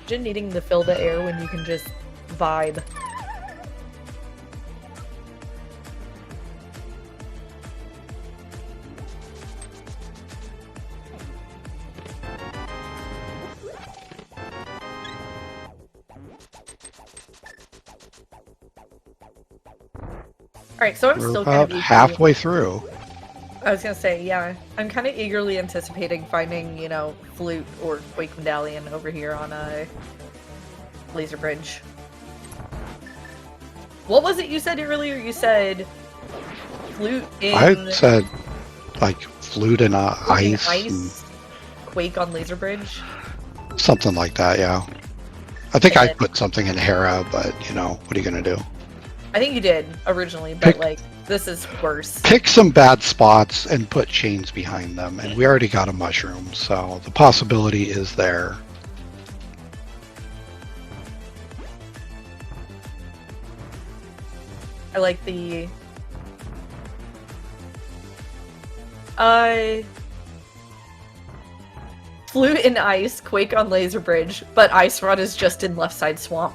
Imagine needing to fill the air when you can just vibe. Alright, so I'm We're still kind about of halfway through. I was gonna say, yeah. I'm kind of eagerly anticipating finding, you know, Flute or Quake Medallion over here on a Laser Bridge. What was it you said earlier? You said Flute in... I said, like, flute and ice. Ice, Quake on Laser Bridge? Something like that, yeah. I think I And- put something in Hera, but, you know, what are you gonna do? I think you did, originally, but, Pick- like, this is worse. Pick some bad spots and put chains behind them, and we already got a mushroom, so the possibility is there. I like the... Flute in ice, Quake on Laser Bridge, but Ice Rod is just in left side swamp.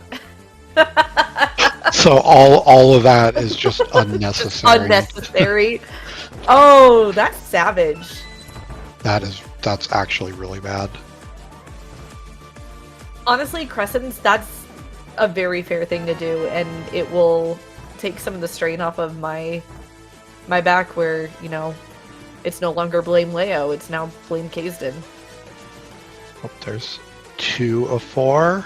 So all of that is just unnecessary. Unnecessary. Oh, that's savage. That's actually really bad. Honestly, Crescents, that's a very fair thing to do, and it will take some of the strain off of my back where, you know, it's no longer blame Leo, it's now blame Kazdin. Oh, there's 2 of 4.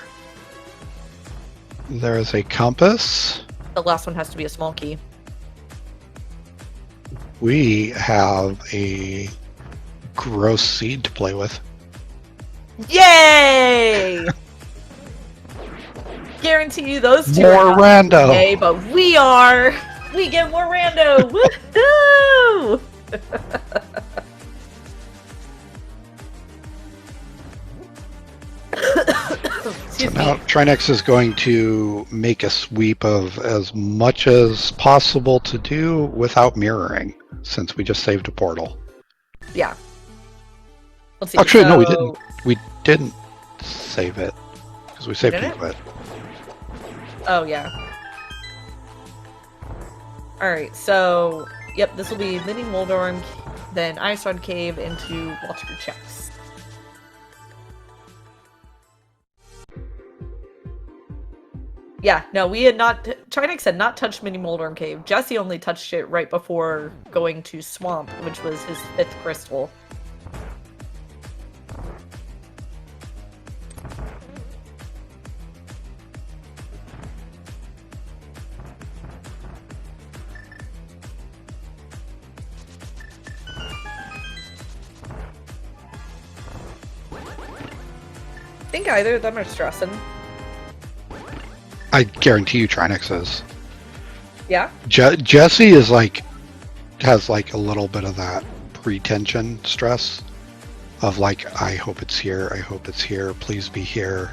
There's a compass. The last one has to be a small key. We have a gross seed to play with. Yay! Guarantee you those two More are not rando. okay, but we are! We get more rando! Woohoo! So Excuse now me. Trinexx is going to make a sweep of as much as possible to do without mirroring, since we just saved a portal. Yeah. Let's see. Actually, no, we so- didn't. We didn't save it because we saved Didn't people it. Oh, yeah. Alright, so... Yep, this will be Mini Moldorm, then Ice Rod Cave into Water Checks. Yeah, no, we had not... Trinexx had not touched Mini Moldorm Cave. Jesse only touched it right before going to Swamp, which was his 5th crystal. I think either of them are stressing. I guarantee you Trinexx is. Yeah? Jesse is like, has like a little bit of that pre-tension stress of like, I hope it's here, I hope it's here, please be here.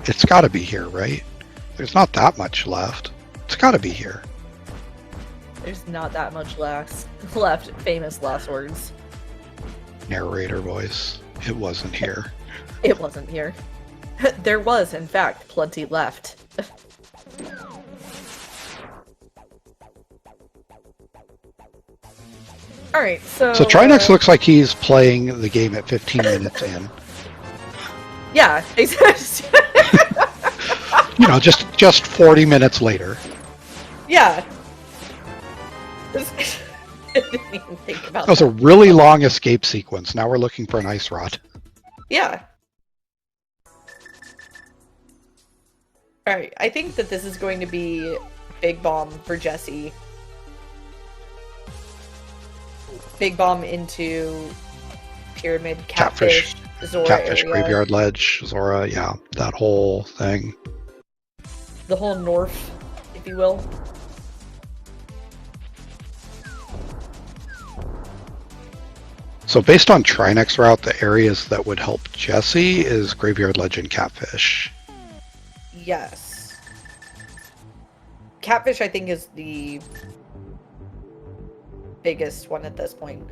It's gotta be here, right? There's not that much left. It's gotta be here. There's not that much left. Famous last words. Narrator voice. It wasn't here. It wasn't here. There was, in fact, plenty left. Alright, so... So Trinexx looks like he's playing the game at 15 minutes in. Yeah, exactly. You know, just 40 minutes later. Yeah. I didn't even think about That was a really long escape sequence. Now we're looking for an ice rod. Yeah. Alright, I think that this is going to be Big Bomb for Jesse. Big Bomb into Pyramid, Catfish, Zora Catfish, area. Graveyard Ledge, Zora, yeah, that whole thing. The whole north, if you will. So based on Trinexx route, the areas that would help Jesse is Graveyard Ledge and Catfish. Yes. Catfish, I think, is the biggest one at this point.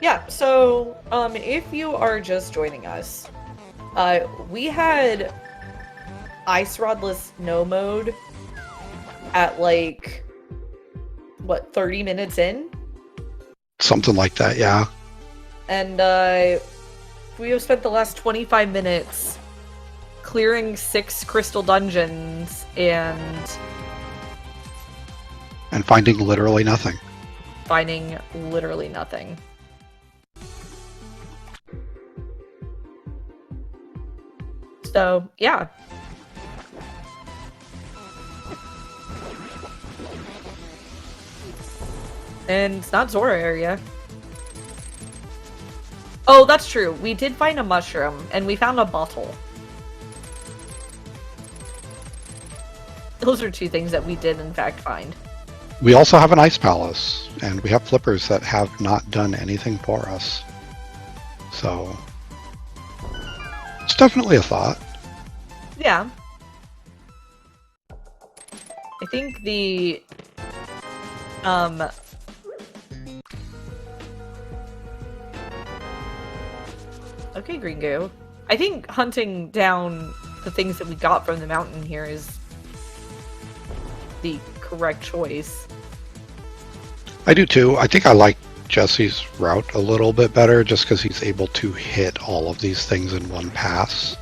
Yeah, so, if you are just joining us, we had Ice Rodless No Mode at, like, what, 30 minutes in? Something like that, yeah. And, we have spent the last 25 minutes clearing 6 crystal dungeons and finding literally nothing. finding literally nothing. So, yeah. And it's not Zora area. Oh, that's true. We did find a mushroom, and we found a bottle. Those are 2 things that we did, in fact, find. We also have an ice palace, and we have flippers that have not done anything for us. So, it's definitely a thought. Yeah. I think the, okay, Gringo. I think hunting down the things that we got from the mountain here is the correct choice. I do too. I think I like Jesse's route a little bit better just because he's able to hit all of these things in one pass.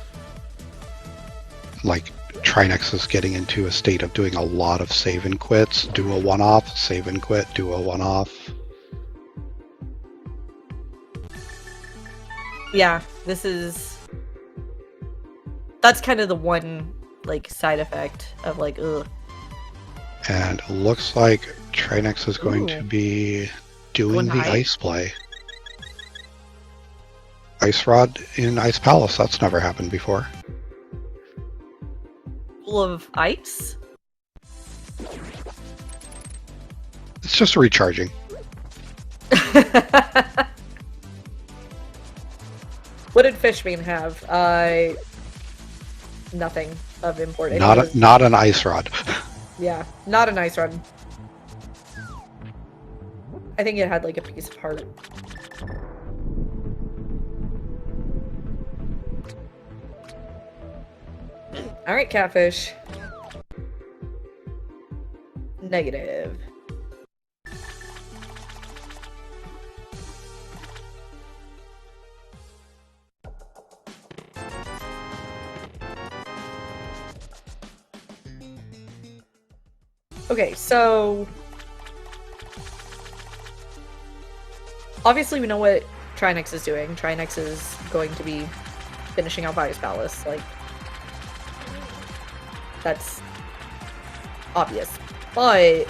Like, Trinexx is getting into a state of doing a lot of save and quits, do a one-off, save and quit, do a one-off. Yeah, that's kind of the one, like, side effect of, like, ugh. And it looks like Trinexx is going to be doing the ice play. Ice Rod in Ice Palace, that's never happened before. Full of ice? It's just recharging. What did Fishbean have? Nothing of import. Not an Ice Rod. Yeah, not an ice run. I think it had like a piece of heart. Alright, Catfish. Negative. Okay, so obviously we know what Trinexx is doing. Trinexx is going to be finishing out Ice Palace, like, that's obvious. But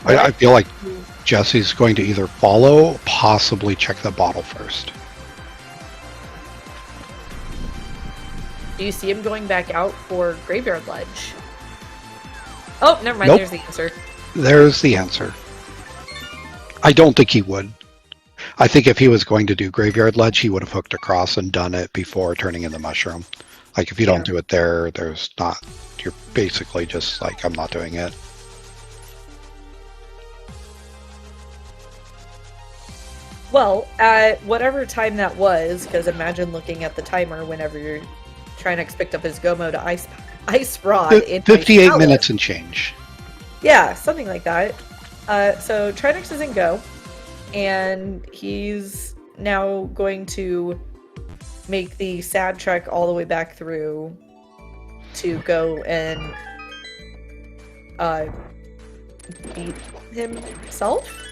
I feel like Jesse's going to either follow, possibly check the bottle first. do you see him going back out for Graveyard Ledge? Oh, never mind, Nope. There's the answer. There's the answer. I don't think he would. I think if he was going to do Graveyard Ledge, he would have hooked across and done it before turning in the mushroom. Like, if you don't do it there, there's not... You're basically just like, I'm not doing it. Well, at whatever time that was, because imagine looking at the timer whenever you're Trinexx picked up his Gomo to ice rod in Ice 58 Palace. minutes and change. Yeah, something like that. So Trinexx is in Go, and he's now going to make the sad trek all the way back through to go and beat himself.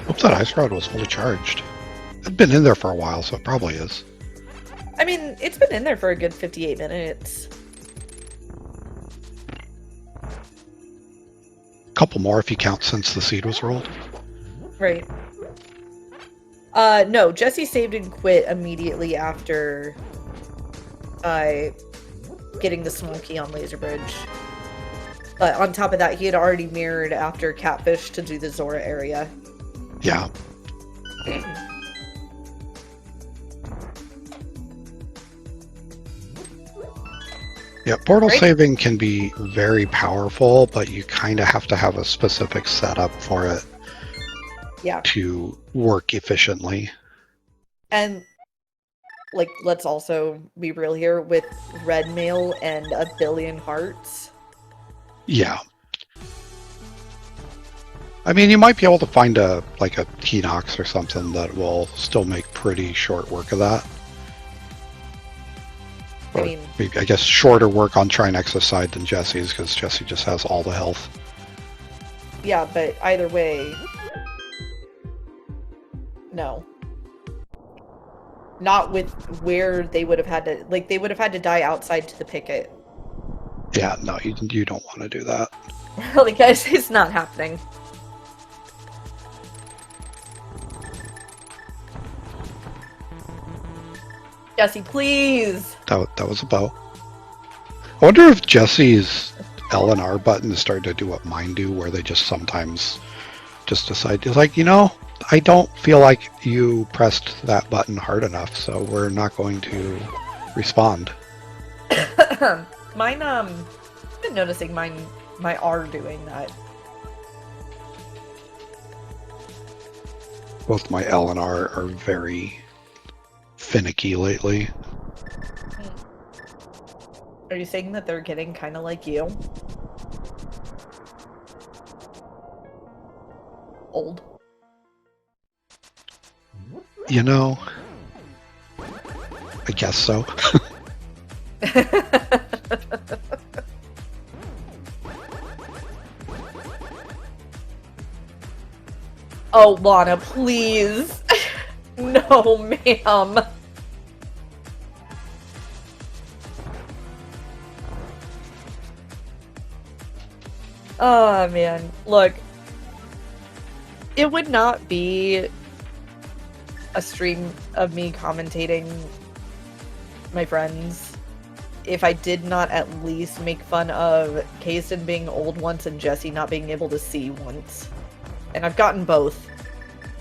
Hope that ice rod was fully charged. It'd been in there for a while, so it probably is. I mean, it's been in there for a good 58 minutes. Couple more if you count since the seed was rolled. Right. No, Jesse saved and quit immediately after getting the small key on Laser Bridge. But on top of that, he had already mirrored after Catfish to do the Zora area. Yeah. Yeah, portal Right. saving can be very powerful, but you kind of have to have a specific setup for it Yeah. to work efficiently. And, like, let's also be real here with Red Mail and a billion hearts. Yeah. I mean, you might be able to find a Trinexx or something that will still make pretty short work of that. I Or mean, maybe, I guess, shorter work on Trinexx's side than Jesse's, because Jesse just has all the health. yeah, but either way, no. Not with where they would have had to, like, they would have had to die outside to the picket. Yeah, no, you don't want to do that. Like, guys, it's not happening. Jesse, please! That was a bow. I wonder if Jesse's L and R button is starting to do what mine do, where they just sometimes just decide, it's like, I don't feel like you pressed that button hard enough, so we're not going to respond. Mine, I've been noticing my R doing that. Both my L and R are very finicky lately. Are you saying that they're getting kind of like you? Old. I guess so. Oh, Lana, please! No, ma'am! Oh, man. Look. It would not be a stream of me commentating my friends if I did not at least make fun of Kaysen being old once and Jesse not being able to see once. And I've gotten both.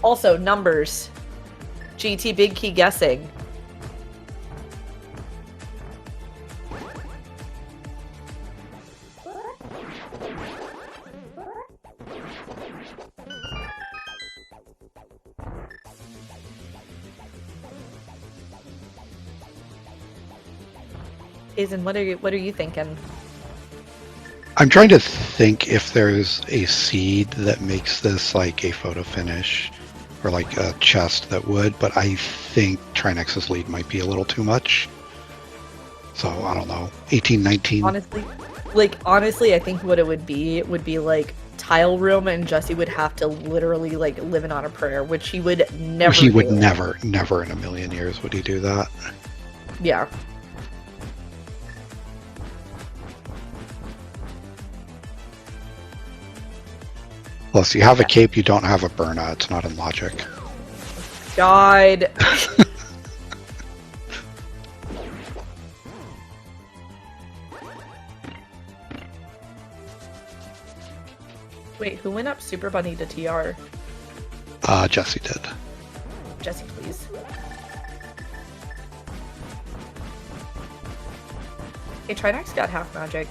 Also, numbers. GT Big Key guessing. Kaysen, what are you thinking? I'm trying to think if there's a seed that makes this like a photo finish or like a chest that would, but I think Trinexx's lead might be a little too much. So I don't know, 18, 19. Honestly, I think what it would be like tile room, and Jesse would have to literally like live in on a prayer, which he would never. He would do. never in a million years would he do that. Yeah. Plus, you have a cape, you don't have a burna. It's not in logic. God. Wait, who went up Super Bunny to TR? Jesse did. Jesse, please. Hey, Trinexx got half magic.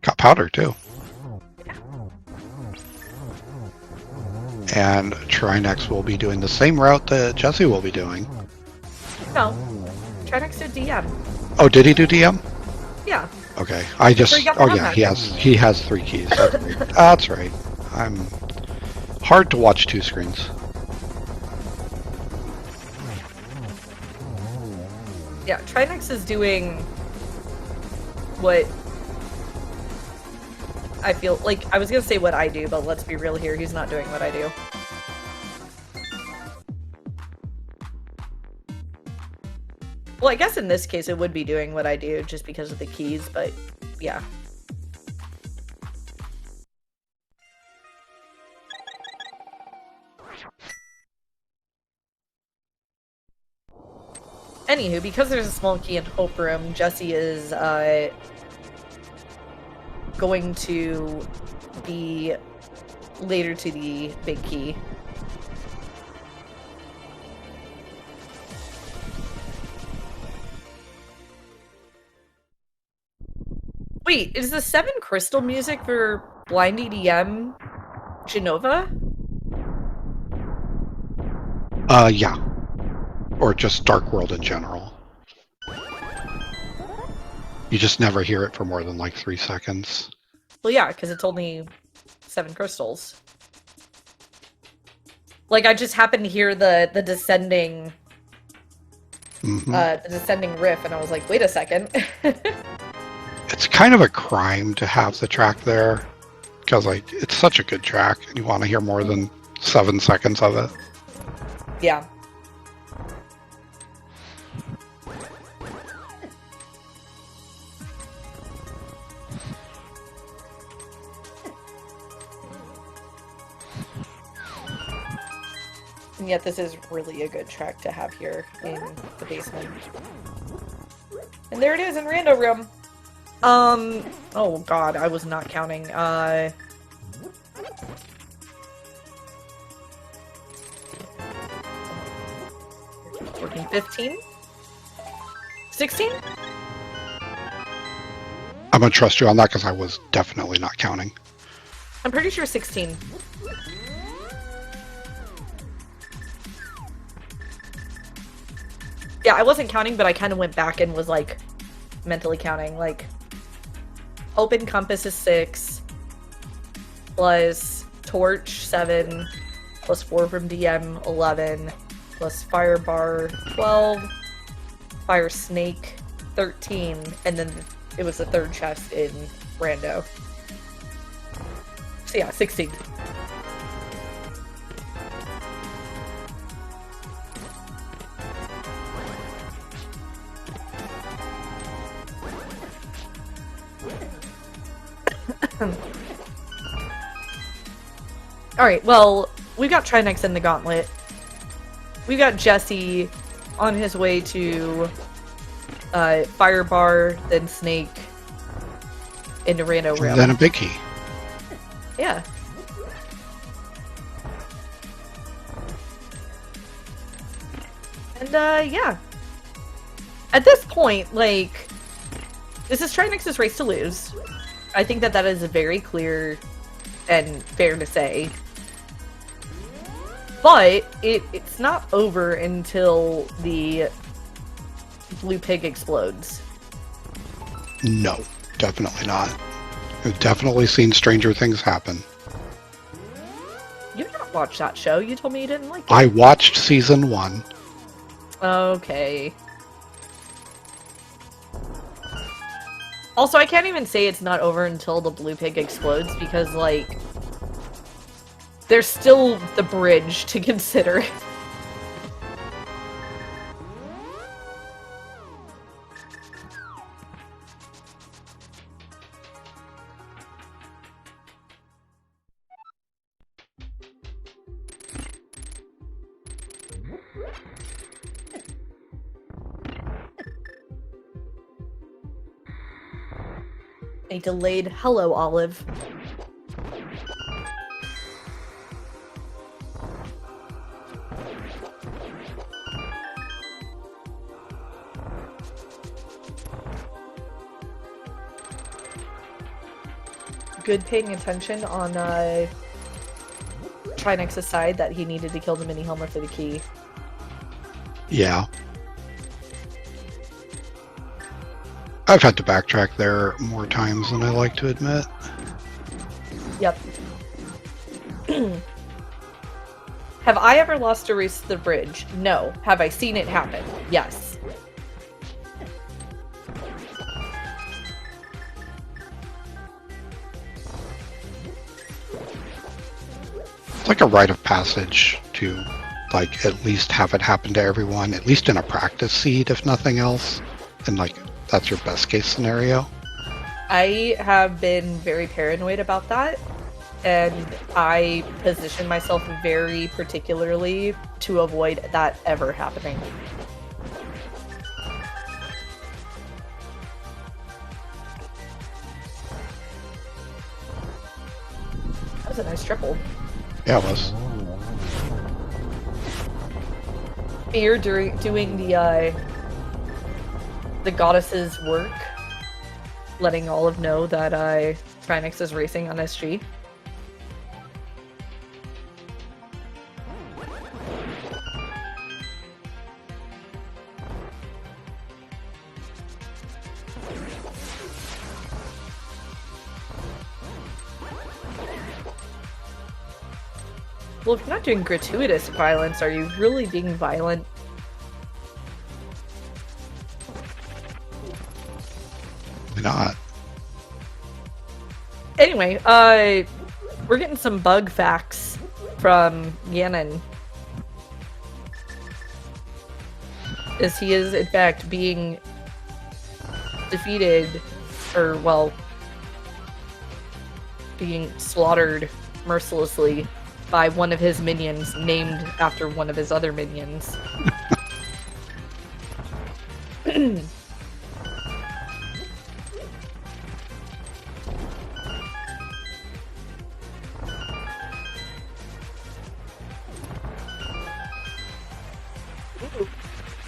Got powder too. Yeah. And Trinexx will be doing the same route that Jesse will be doing. No. Trinexx did DM. Oh, did he do DM? Yeah. Okay. I just. So he got the Oh half yeah, magic. he has 3 keys. That's right. That's right. I'm hard to watch 2 screens. Yeah, Trinexx is doing what I feel like. I was gonna say what I do, but let's be real here. He's not doing what I do. Well, I guess in this case it would be doing what I do just because of the keys, but yeah. Anywho, because there's a small key in Hope Room, Jesse is going to be later to the big key. Wait, is the 7 crystal music for Blind EDM Genova? Yeah. Or just Dark World in general. You just never hear it for more than like 3 seconds. Well, yeah, because it's only 7 crystals. Like, I just happened to hear the descending the descending riff, and I was like, wait a second. It's kind of a crime to have the track there, because like it's such a good track, and you want to hear more than 7 seconds of it. Yeah. And yet this is really a good track to have here in the basement. And there it is in Rando Room. Oh god, I was not counting. 14, 15? 16? I'm gonna trust you on that because I was definitely not counting. I'm pretty sure 16. Yeah, I wasn't counting, but I kind of went back and was like mentally counting. Like, Open Compass is 6, plus Torch 7, plus 4 from DM 11, plus Fire Bar 12, Fire Snake 13, and then it was the 3rd chest in Rando. So yeah, 16. Alright, well, we've got Trinexx in the gauntlet. We've got Jesse on his way to Fire Bar, then Snake, into Rando Room. And then a big key. Yeah. And, yeah. At this point, like, this is Trinexx's race to lose. I think that that is very clear and fair to say. But it's not over until the blue pig explodes. No, definitely not. I've definitely seen stranger things happen. You did not watch that show. You told me you didn't like it. I watched season 1. Okay. Also, I can't even say it's not over until the blue pig explodes because, like, there's still the bridge to consider. A delayed hello, Olive. Good paying attention on Trinexx's side that he needed to kill the mini Helmer for the key. Yeah. I've had to backtrack there more times than I like to admit. Yep. Have I ever lost a race to the bridge? No. Have I seen it happen? Yes. It's like a rite of passage to, like, at least have it happen to everyone, at least in a practice seed, if nothing else. And, like, that's your best case scenario. I have been very paranoid about that, and I position myself very particularly to avoid that ever happening. That was a nice triple. Yeah, it was. Fear doing the goddess's work, letting Olive know that Trinexx is racing on SG. Well, if you're not doing gratuitous violence, are you really being violent? Not. Anyway, we're getting some bug facts from Ganon. As he is, in fact, being defeated, or, well, being slaughtered mercilessly by one of his minions, named after one of his other minions.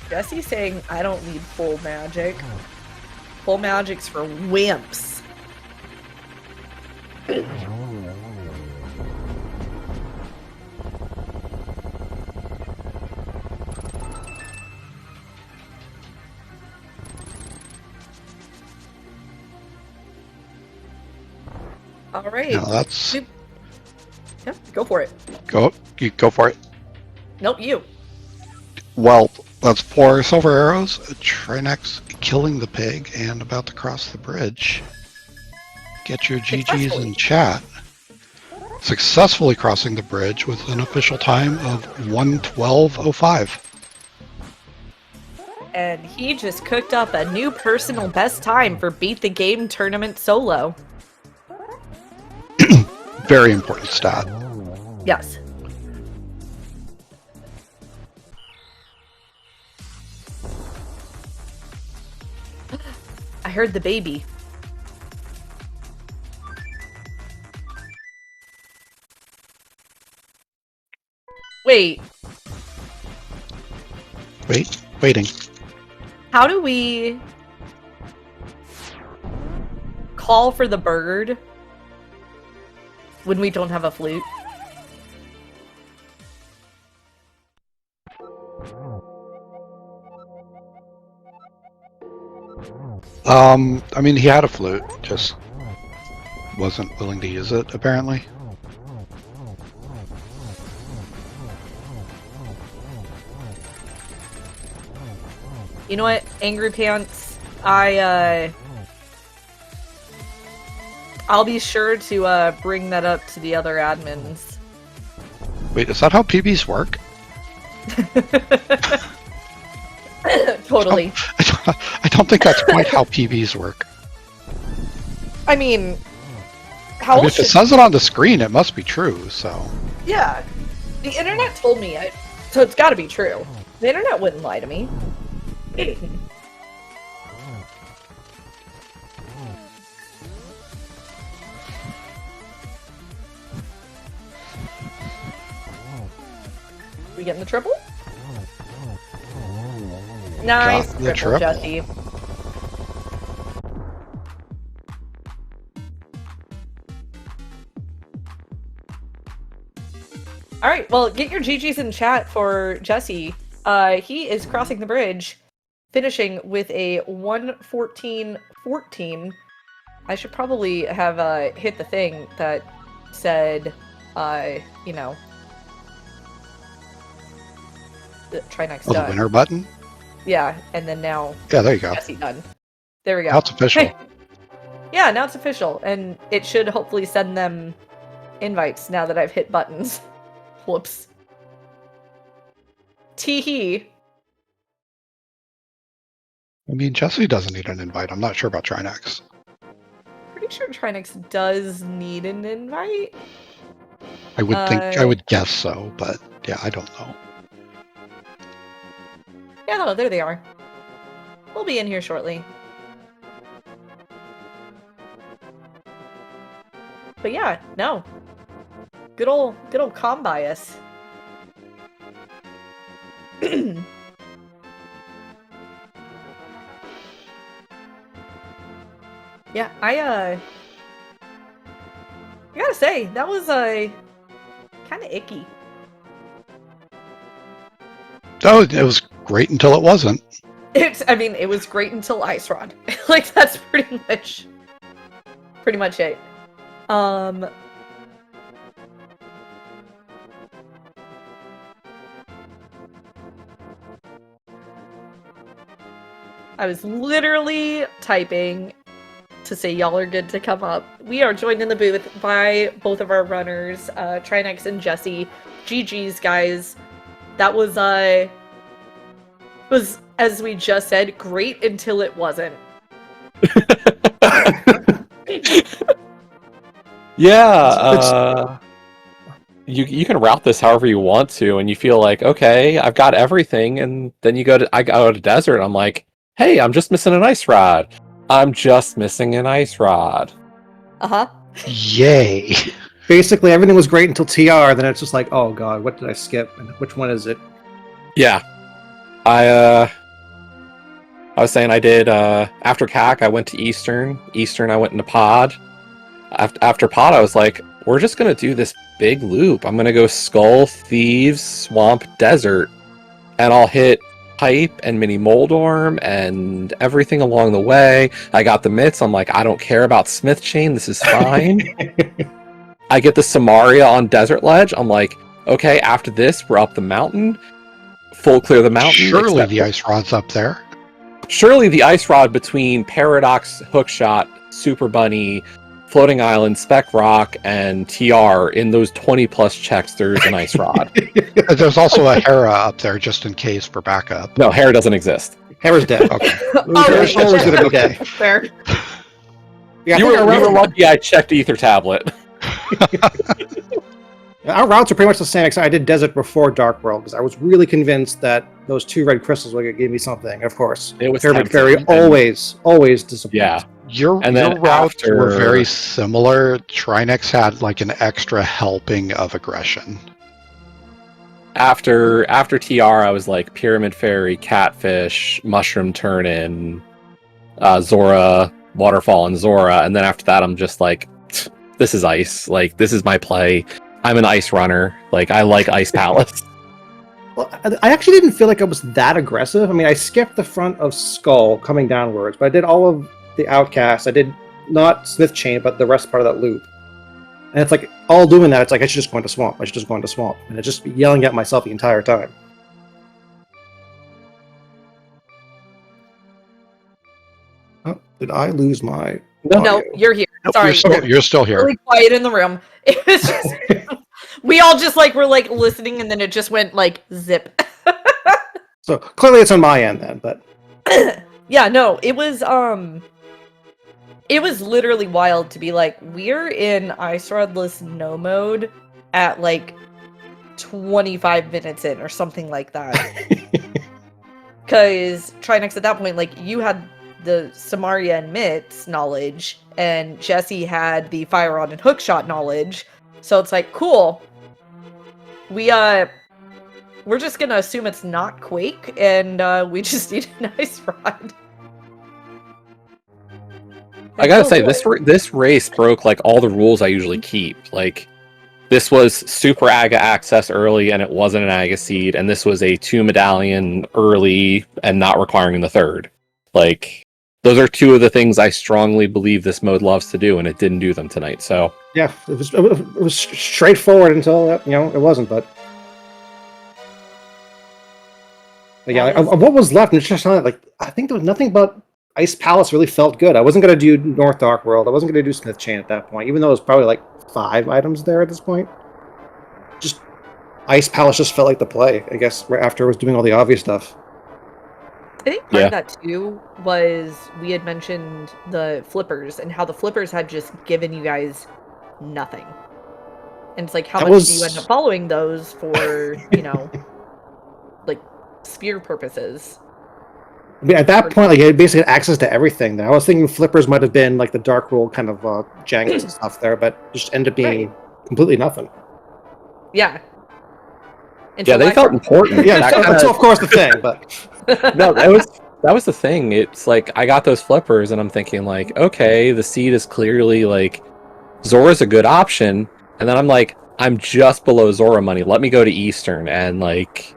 Jesse's saying, I don't need full magic. Full magic's for wimps. All right. Yeah, that's... Yep, go for it. You go for it. Nope, you. Well, that's 4 silver arrows, a Trinexx killing the pig, and about to cross the bridge. Get your GGs in chat. Successfully crossing the bridge with an official time of 1:12:05. And he just cooked up a new personal best time for Beat the Game tournament solo. Very important stat. Yes. I heard the baby. Waiting. How do we call for the bird when we don't have a flute? I mean, he had a flute, just wasn't willing to use it, apparently. You know what, Angry Pants? I'll be sure to bring that up to the other admins. Wait, is that how PBs work? Totally. I don't think that's quite how PBs work. I mean, I mean, if it says it on the screen, it must be true, so... Yeah. The internet told me, so it's gotta be true. The internet wouldn't lie to me. We getting the triple? Nice Got the triple, triple. Jesse. All right, well, get your GGs in chat for Jesse. He is crossing the bridge, finishing with a 1:14.14. I should probably have hit the thing that said, you know, Trinexx Oh, the done. winner button? Yeah, and then now Yeah, there you go. Jesse done. There we go. Now it's official. Hey. Yeah, now it's official, and it should hopefully send them invites now that I've hit buttons. Whoops. Tee-hee. I mean, Jesse doesn't need an invite. I'm not sure about Trinexx. Pretty sure Trinexx does need an invite. I would think, I would guess so, but yeah, I don't know. Yeah, no, there they are. We'll be in here shortly. But yeah, no. Good old comm bias. Yeah, I gotta say, that was kind of icky. Oh, it was great until it wasn't. I mean, it was great until Ice Rod. Like, that's pretty much it. I was literally typing to say y'all are good to come up. We are joined in the booth by both of our runners, Trinexx and Jesse. GG's, guys. That was, as we just said, great until it wasn't. Yeah, you can route this however you want to, and you feel like, okay, I've got everything, and then I go to desert, and I'm like, hey, I'm just missing an ice rod. I'm just missing an ice rod. Uh-huh. Yay. Basically, everything was great until TR, then it's just like, oh god, what did I skip? And which one is it? Yeah. I was saying I did, after CAC, I went to Eastern. Eastern, I went into Pod. After Pod, I was like, we're just going to do this big loop. I'm going to go Skull, Thieves, Swamp, Desert, and I'll hit Pipe and Mini Moldorm and everything along the way. I got the mitts. I'm like, I don't care about Smith Chain. This is fine. I get the Samaria on Desert Ledge. I'm like, okay, after this, we're up the mountain. Full clear the mountain. Surely the ice rod's up there. Surely the ice rod between Paradox, Hookshot, Super Bunny, Floating Island, Spec Rock, and TR, in those 20 plus checks, there's an ice rod. There's also a Hera up there just in case for backup. No, Hera doesn't exist. Hera's dead. Okay. Hera's always going to be dead. Fair. Yeah, you were lucky I checked Ether Tablet. Our routes are pretty much the same, except I did Desert before Dark World, because I was really convinced that those 2 red crystals would give me something. Of course, It was Pyramid tempting, Fairy and- always disappoints. Yeah. Your routes were very similar. Trinexx had like an extra helping of aggression. After TR, I was like Pyramid Fairy, Catfish, Mushroom Turn-In, Zora, Waterfall, and Zora, and then after that, I'm just like, this is ice. Like, this is my play. I'm an ice runner. Like, I like Ice Palace. Well, I actually didn't feel like I was that aggressive. I mean, I skipped the front of Skull coming downwards, but I did all of the Outcast. I did not Smith Chain, but the rest part of that loop. And it's like, all doing that, it's like, I should just go into Swamp. I should just go into Swamp. And I just be yelling at myself the entire time. Oh, did I lose my... No, audio? you're here. Nope, Sorry. you're still here. Really quiet in the room. It was just... we all just, like, were, like, listening, and then it just went, like, zip. So, clearly it's on my end then, but... Yeah, no, it was literally wild to be like, we're in Ice Rodless no mode at, like, 25 minutes in, or something like that. Because Trinexx at that point, like, you had the Samaria and Mitts knowledge, and Jesse had the Fire Rod and Hookshot knowledge, so it's like, cool. We we're just gonna assume it's not Quake, and we just need an ice rod. I gotta Oh, say, boy. this race broke like all the rules I usually keep. Like, this was super AGA access early, and it wasn't an AGA seed, and this was a 2 medallion early and not requiring the third. Like, those are two of the things I strongly believe this mode loves to do, and it didn't do them tonight. So Yeah, it was straightforward until it wasn't. But yeah, That is- what was left? And it's just not like I think there was nothing but Ice Palace really felt good. I wasn't gonna do North Dark World. I wasn't gonna do Smith Chain at that point, even though it was probably like 5 items there at this point. Just Ice Palace just felt like the play. I guess right after I was doing all the obvious stuff. I think part of that too was we had mentioned the flippers and how the flippers had just given you guys nothing. And it's like, how much do you end up following those for, like spear purposes? I mean, at that point, like, it basically had access to everything. I was thinking flippers might have been like the Dark Rule kind of jank and stuff there, but just ended up being completely nothing. Yeah. Yeah, they felt important. Yeah, that's of course the thing, but no, that was the thing. It's like I got those flippers, and I'm thinking like, okay, the seed is clearly like Zora's a good option, and then I'm like, I'm just below Zora money. Let me go to Eastern and like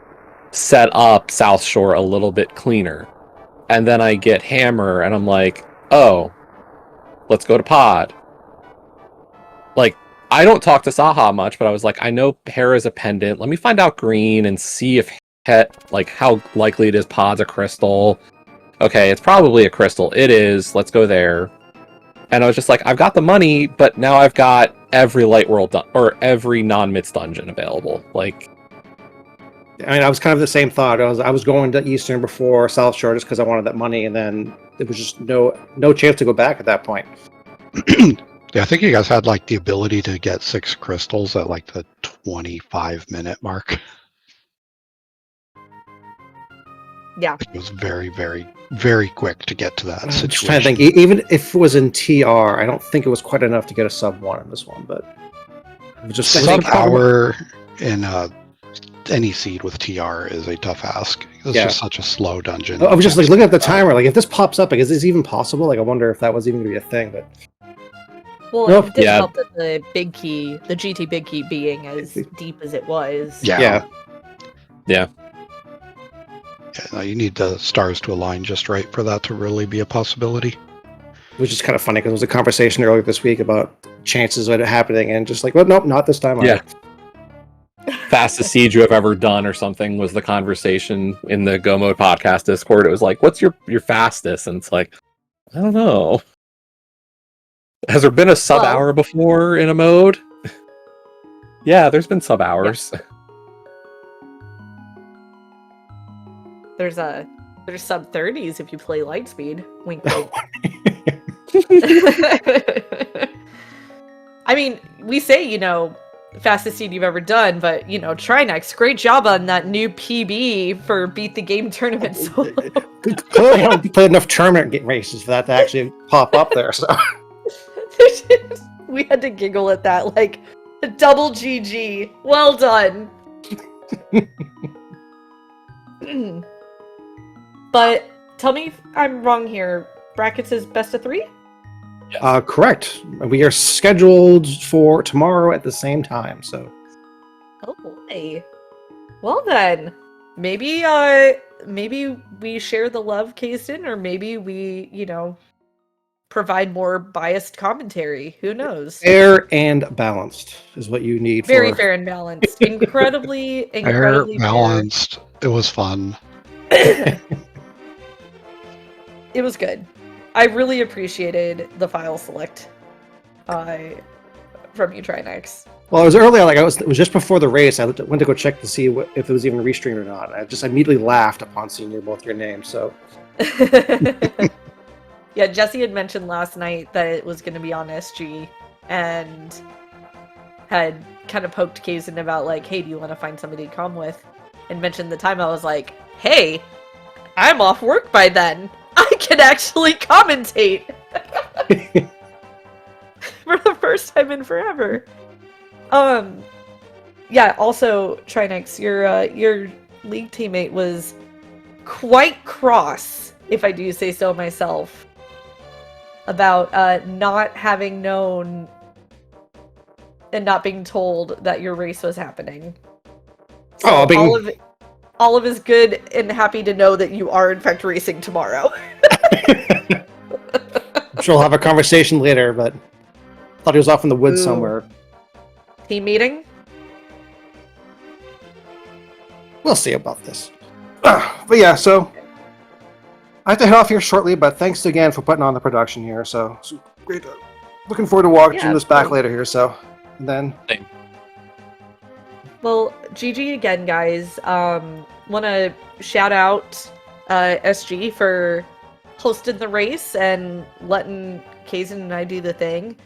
set up South Shore a little bit cleaner. And then I get Hammer, and I'm like, oh, let's go to Pod. Like, I don't talk to Saha much, but I was like, I know Hera's a pendant. Let me find out Green and see if like how likely it is Pod's a crystal. Okay, it's probably a crystal. It is. Let's go there. And I was just like, I've got the money, but now I've got every Light World or every non-Mitz dungeon available. Like, I mean, I was kind of the same thought. I was going to Eastern before South Shore just because I wanted that money, and then there was just no chance to go back at that point. Yeah, I think you guys had like the ability to get 6 crystals at like the 25-minute mark. Yeah. It was very, very, very quick to get to that situation. I'm just trying to think. Even if it was in TR, I don't think it was quite enough to get a sub 1 in this one, but it was just sub-hour in any seed with TR is a tough ask. It's just such a slow dungeon. I was just like looking at the timer, like if this pops up, like is this even possible? Like I wonder if that was even going to be a thing. But well, it did help that the big key, the GT big key, being as deep as it was. Yeah. No, you need the stars to align just right for that to really be a possibility. Which is kind of funny because there was a conversation earlier this week about chances of it happening, and just like, well, nope, not this time. Yeah. Fastest siege you have ever done or something was the conversation in the Go Mode podcast Discord. It was like, what's your fastest? And it's like, I don't know. Has there been a sub hour before in a mode? Yeah, there's been sub hours. Yeah. There's sub 30s if you play Lightspeed. Wink, wink. I mean, we say, fastest seed you've ever done, but, Trinexx, great job on that new PB for Beat the Game tournament solo. Clearly haven't played enough tournament races for that to actually pop up there, so. We had to giggle at that, like, a double GG. Well done. But tell me if I'm wrong here. Brackets is best of 3? Yes. Correct. We are scheduled for tomorrow at the same time, so. Oh boy. Well then, maybe we share the love, Kasten, or maybe we, provide more biased commentary. Who knows? Fair and balanced is what you need. Very fair and balanced. Incredibly fair, balanced. It was fun. It was good. I really appreciated the file select from you, Trinexx. Well, it was earlier. Like it was just before the race. I went to go check to see if it was even restreamed or not. I just immediately laughed upon seeing both your names. So. Yeah, Jesse had mentioned last night that it was going to be on SG, and had kind of poked Kazen about like, hey, do you want to find somebody to come with? And mentioned the time. I was like, hey, I'm off work by then. I can actually commentate for the first time in forever. Yeah, also, Trinexx, your league teammate was quite cross, if I do say so myself, about not having known and not being told that your race was happening. So all of is good and happy to know that you are in fact racing tomorrow. I'm sure we'll have a conversation later, but thought he was off in the woods Ooh. somewhere. Team meeting? We'll see about this. But yeah, so I have to head off here shortly, but thanks again for putting on the production here. So it's great. Looking forward to watching this back later here. So, and then. Same. Well, GG again, guys. Want to shout out SG for hosting the race and letting Kazin and I do the thing.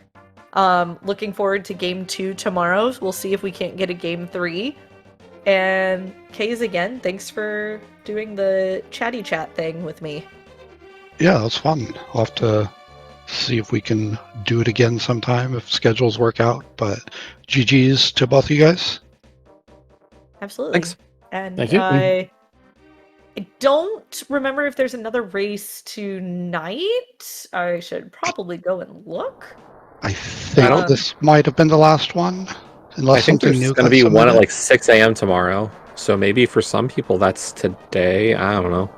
Looking forward to game 2 tomorrow. We'll see if we can't get a game 3. And Kaz, again, thanks for doing the chatty chat thing with me. Yeah, that's fun. We'll have to see if we can do it again sometime if schedules work out. But GG's to both of you guys. Absolutely. Thanks. And Thank you. I don't remember if there's another race tonight. I should probably go and look. I think this might have been the last one. Unless I think something there's new going to be got one at submitted. like 6 a.m. tomorrow. So maybe for some people that's today. I don't know.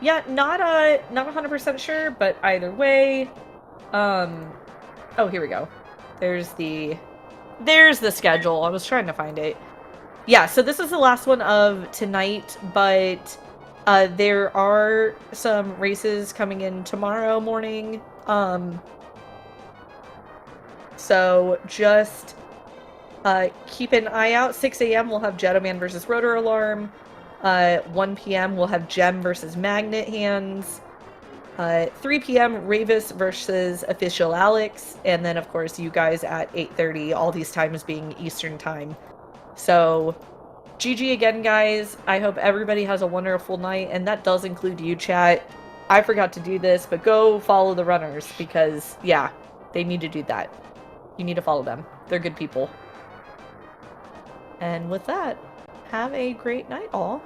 Yeah, not 100% sure, but either way, oh, here we go. There's the schedule. I was trying to find it. Yeah, so this is the last one of tonight, but there are some races coming in tomorrow morning. So just keep an eye out. 6 a.m. we'll have Gentleman versus Rotor Alarm. 1 p.m. we'll have Gem versus Magnet Hands. 3 p.m. Ravis versus Official Alex. And then, of course, you guys at 8:30, all these times being Eastern Time. So, GG again, guys. I hope everybody has a wonderful night, and that does include you, chat. I forgot to do this, but go follow the runners, because, yeah, they need to do that. You need to follow them. They're good people. And with that, have a great night, all.